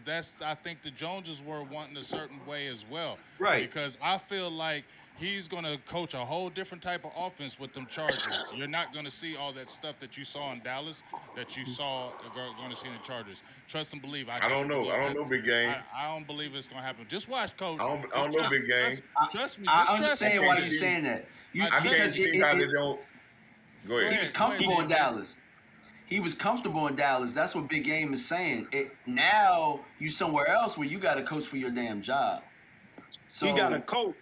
That's I think the Joneses were wanting a certain way as well, Right. because I feel like he's going to coach a whole different type of offense with them Chargers. You're not going to see all that stuff that you saw in Dallas that you saw going to see in the Chargers. Trust and believe. I don't know. I don't know, big game. I don't believe it's going to happen. Just watch, coach. I don't know, big game. Trust me. I Just trust understand me. why you're saying that. I can't see how they don't. Go He ahead. was comfortable in Dallas. He was comfortable in Dallas. That's what Big Game is saying. Now you somewhere else where you got to coach for your damn job. So He got a coach.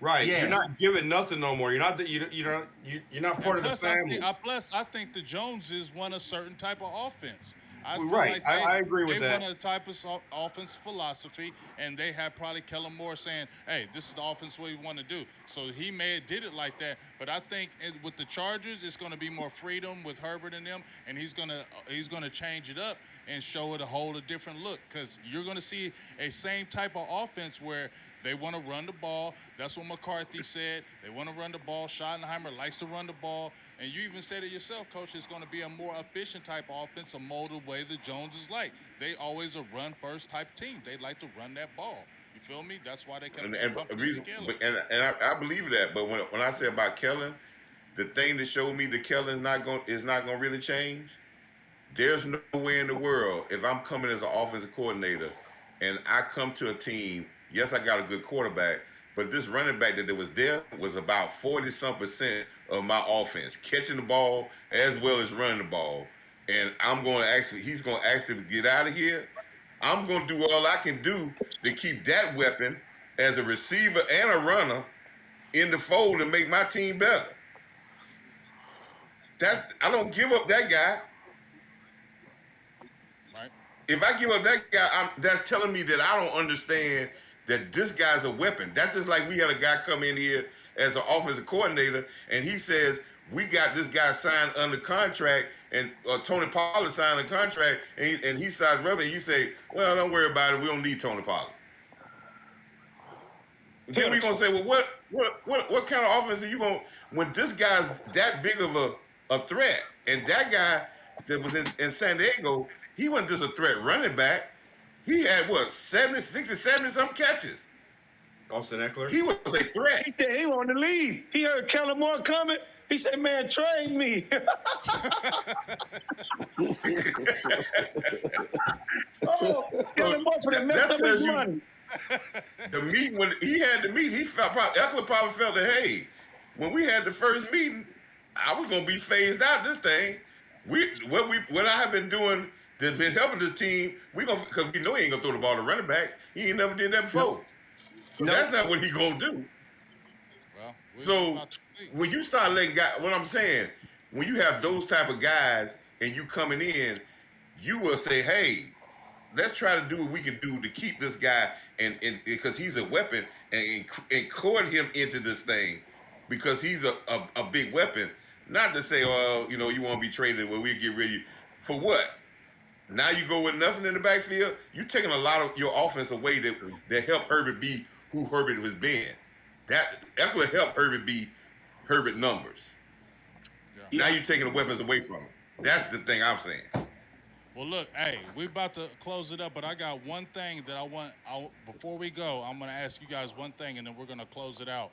Right. Yeah. You're not giving nothing no more. You're not part of the family. Plus, I think the Joneses want a certain type of offense. I feel Right. like I agree with that. They want a type of offense philosophy, and they have probably Kellen Moore saying, "Hey, this is the offense we want to do." So he may have did it like that, but I think with the Chargers, it's going to be more freedom with Herbert and them, and he's gonna change it up and show it a different look, because you're going to see a same type of offense where they want to run the ball. That's what McCarthy said. They want to run the ball. Schottenheimer likes to run the ball. And you even said it yourself, Coach, it's going to be a more efficient type of offense, a molded way the Joneses like. They always a run-first type team. They like to run that ball. You feel me? That's why they kept pumping Kellen. And I believe that. But when I say about Kellen, the thing that showed me that Kellen is not going to really change, there's no way in the world, if I'm coming as an offensive coordinator and I come to a team, yes, I got a good quarterback, but this running back that was there was about 40-some% of my offense, catching the ball as well as running the ball. And he's going to ask him to get out of here. I'm going to do all I can do to keep that weapon as a receiver and a runner in the fold and make my team better. I don't give up that guy. Right. If I give up that guy, that's telling me that I don't understand that this guy's a weapon. That's just like we had a guy come in here as an offensive coordinator, and he says, we got this guy signed under contract, and Tony Pollard signed a contract, and he signs revenue, and you say, well, don't worry about it, we don't need Tony Pollard. Then we're going to say, well, what kind of offense are you going to, when this guy's that big of a threat, and that guy that was in San Diego, he wasn't just a threat running back. He had, 70 some catches. Austin Eckler. He was a threat. He said he wanted to leave. He heard Kellen Moore coming. He said, man, trade me. Oh, Kellen Moore for the mess up his money. The meeting, when he had the meeting, Eckler probably felt that, hey, when we had the first meeting, I was going to be phased out this thing. What I have been doing that's been helping this team, because we know he ain't going to throw the ball to running backs. He ain't never did that before. So that's not what he going to do. Well, so when you start letting guys, what I'm saying, when you have those type of guys and you coming in, you will say, hey, let's try to do what we can do to keep this guy, and because he's a weapon, and court him into this thing because he's a big weapon. Not to say, oh, you want to be traded, well, we'll get rid of you. For what? Now you go with nothing in the backfield. You're taking a lot of your offense away that helped Herbert be who Herbert has been. That Eckler helped Herbert be Herbert numbers. Yeah. Now you're taking the weapons away from him. That's the thing I'm saying. Well, look, hey, we're about to close it up, but I got one thing that before we go, I'm going to ask you guys one thing, and then we're going to close it out.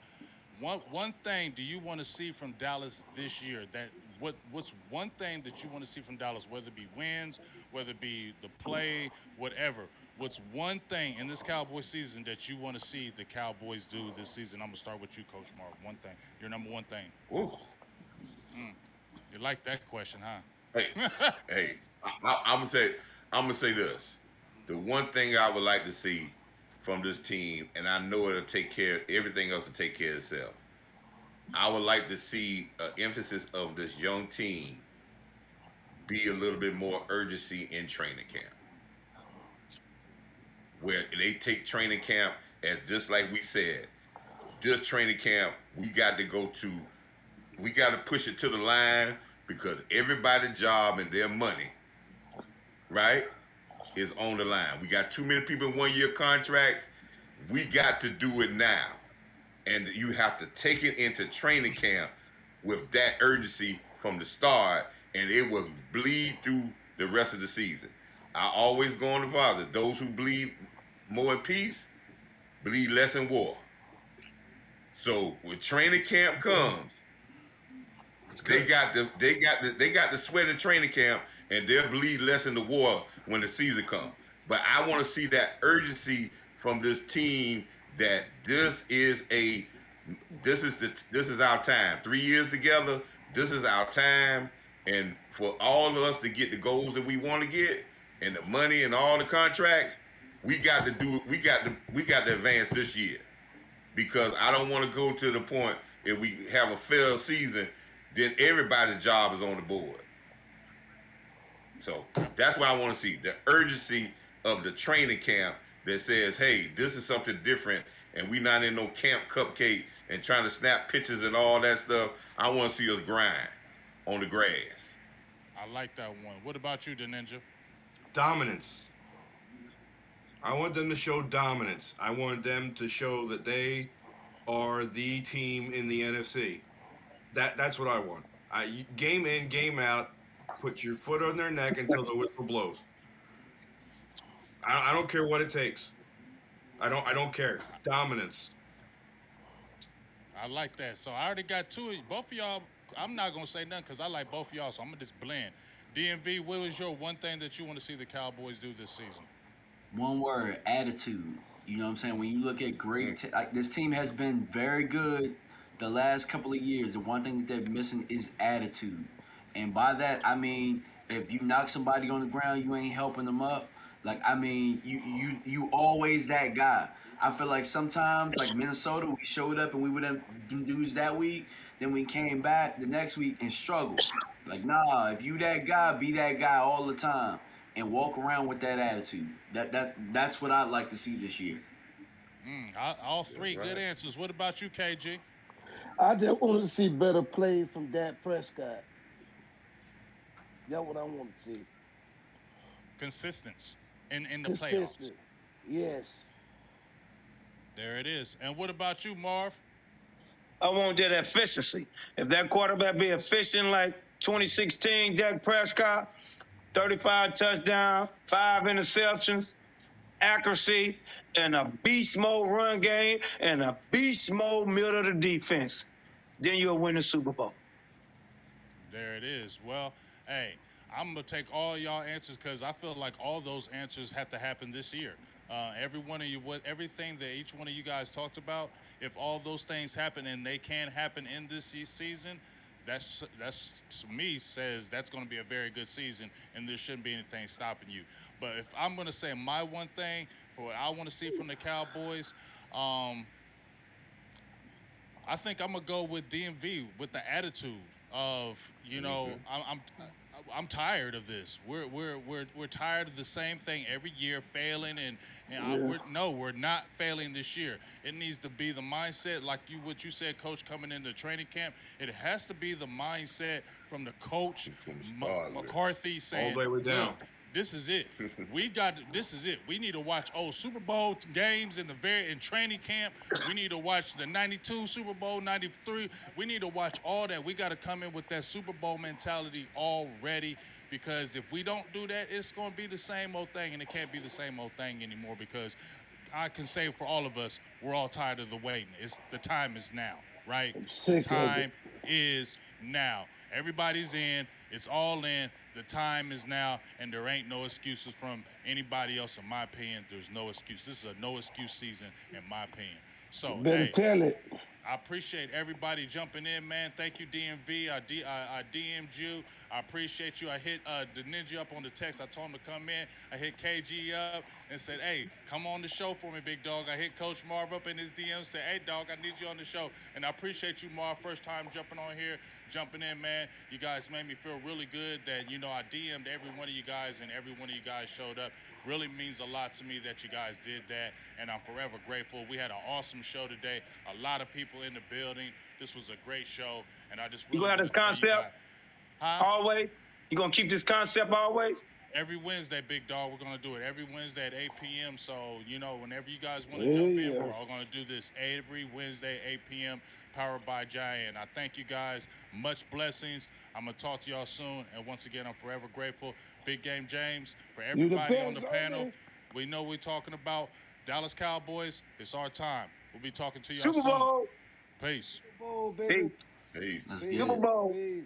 One thing do you want to see from Dallas this year? What's one thing that you want to see from Dallas, whether it be wins, whether it be the play, whatever? What's one thing in this Cowboy season that you want to see the Cowboys do this season? I'm going to start with you, Coach Mark. One thing. Your number one thing. Ooh. You like that question, huh? Hey, I'm gonna say this. The one thing I would like to see from this team, and I know it'll take care, everything else will take care of itself. I would like to see an emphasis of this young team be a little bit more urgency in training camp, where they take training camp as, just like we said, this training camp we got to push it to the line, because everybody's job and their money, right, is on the line. We got too many people in 1-year contracts, We got to do it now. And you have to take it into training camp with that urgency from the start, and it will bleed through the rest of the season. I always go on the father. Those who bleed more in peace bleed less in war. So when training camp comes, they got the sweat in training camp, and they'll bleed less in the war when the season comes. But I want to see that urgency from this team that this is our time. 3 years together, this is our time, and for all of us to get the goals that we want to get, and the money and all the contracts, we got to do. We got to advance this year because I don't want to go to the point if we have a failed season, then everybody's job is on the board. So that's what I want to see: the urgency of the training camp that says, "Hey, this is something different, and we not in no camp cupcake and trying to snap pictures and all that stuff." I want to see us grind on the grass. I like that one. What about you, the Ninja? Dominance. I want them to show dominance. I want them to show that they are the team in the NFC. That's what I want. Game in, game out. Put your foot on their neck until the whistle blows. I don't care what it takes. I don't care. Dominance. I like that. So I already got two of you. Both of y'all, I'm not going to say nothing because I like both of y'all, so I'm going to just blend. DMV, what was your one thing that you want to see the Cowboys do this season? One word, attitude. You know what I'm saying? When you look at like this team has been very good the last couple of years. The one thing that they're missing is attitude. And by that, I mean, if you knock somebody on the ground, you ain't helping them up. Like, I mean, you always that guy. I feel like sometimes, like Minnesota, we showed up and we would have them dudes that week. Then we came back the next week and struggled. Like, nah, if you that guy, be that guy all the time and walk around with that attitude. That's what I'd like to see this year. All three good answers. What about you, KG? I just want to see better play from Dak Prescott. That's what I want to see. Consistency in the playoffs. Consistent. Yes. There it is. And what about you, Marv? I want that efficiency. If that quarterback be efficient like 2016, Dak Prescott, 35 touchdowns, 5 interceptions, accuracy, and a beast mode run game, and a beast mode middle of the defense, then you'll win the Super Bowl. There it is. Well, hey, I'm going to take all y'all answers because I feel like all those answers have to happen this year. Every one of you, everything that each one of you guys talked about, if all those things happen and they can happen in this season, that's to me says that's going to be a very good season and there shouldn't be anything stopping you. But if I'm going to say my one thing for what I want to see from the Cowboys, I think I'm going to go with DMV with the attitude of, you know, I'm tired of this. We're tired of the same thing every year, failing, and we're not failing this year. It needs to be the mindset, like what you said, Coach, coming into training camp. It has to be the mindset from the coach, McCarthy, saying, all the way down. Look, this is it. This is it. We need to watch old Super Bowl games in training camp. We need to watch the 92 Super Bowl, 93. We need to watch all that. We got to come in with that Super Bowl mentality already because if we don't do that, it's going to be the same old thing, and it can't be the same old thing anymore because I can say for all of us, we're all tired of the waiting. The time is now, right? The time is now. Everybody's in. It's all in. The time is now, and there ain't no excuses from anybody else, in my opinion. There's no excuse. This is a no-excuse season, in my opinion. So, better tell it. I appreciate everybody jumping in, man. Thank you, DMV. I DM'd you. I appreciate you. I hit the Ninja up on the text. I told him to come in. I hit KG up and said, hey, come on the show for me, big dog. I hit Coach Marv up in his DM, said, hey, dog, I need you on the show. And I appreciate you, Marv, first time jumping on here, jumping in, man. You guys made me feel really good that, you know, I DM'd every one of you guys and every one of you guys showed up. Really means a lot to me that you guys did that, and I'm forever grateful. We had an awesome show today. A lot of people in the building. This was a great show, and I just really you gonna have this concept always? You gonna keep this concept always? Every Wednesday, big dog, we're going to do it every Wednesday at 8 p.m. So, whenever you guys want to jump in, Yeah. we're all going to do this every Wednesday, 8 p.m., powered by JJAANN. I thank you guys. Much blessings. I'm going to talk to y'all soon. And once again, I'm forever grateful. Big Game James, for You the everybody on best, the panel. homie. We know we're talking about Dallas Cowboys. It's our time. We'll be talking to y'all Super soon. Bowl. Peace. Super Bowl, Hey, baby. Hey. Let's Peace. get Super it. Bowl. Peace.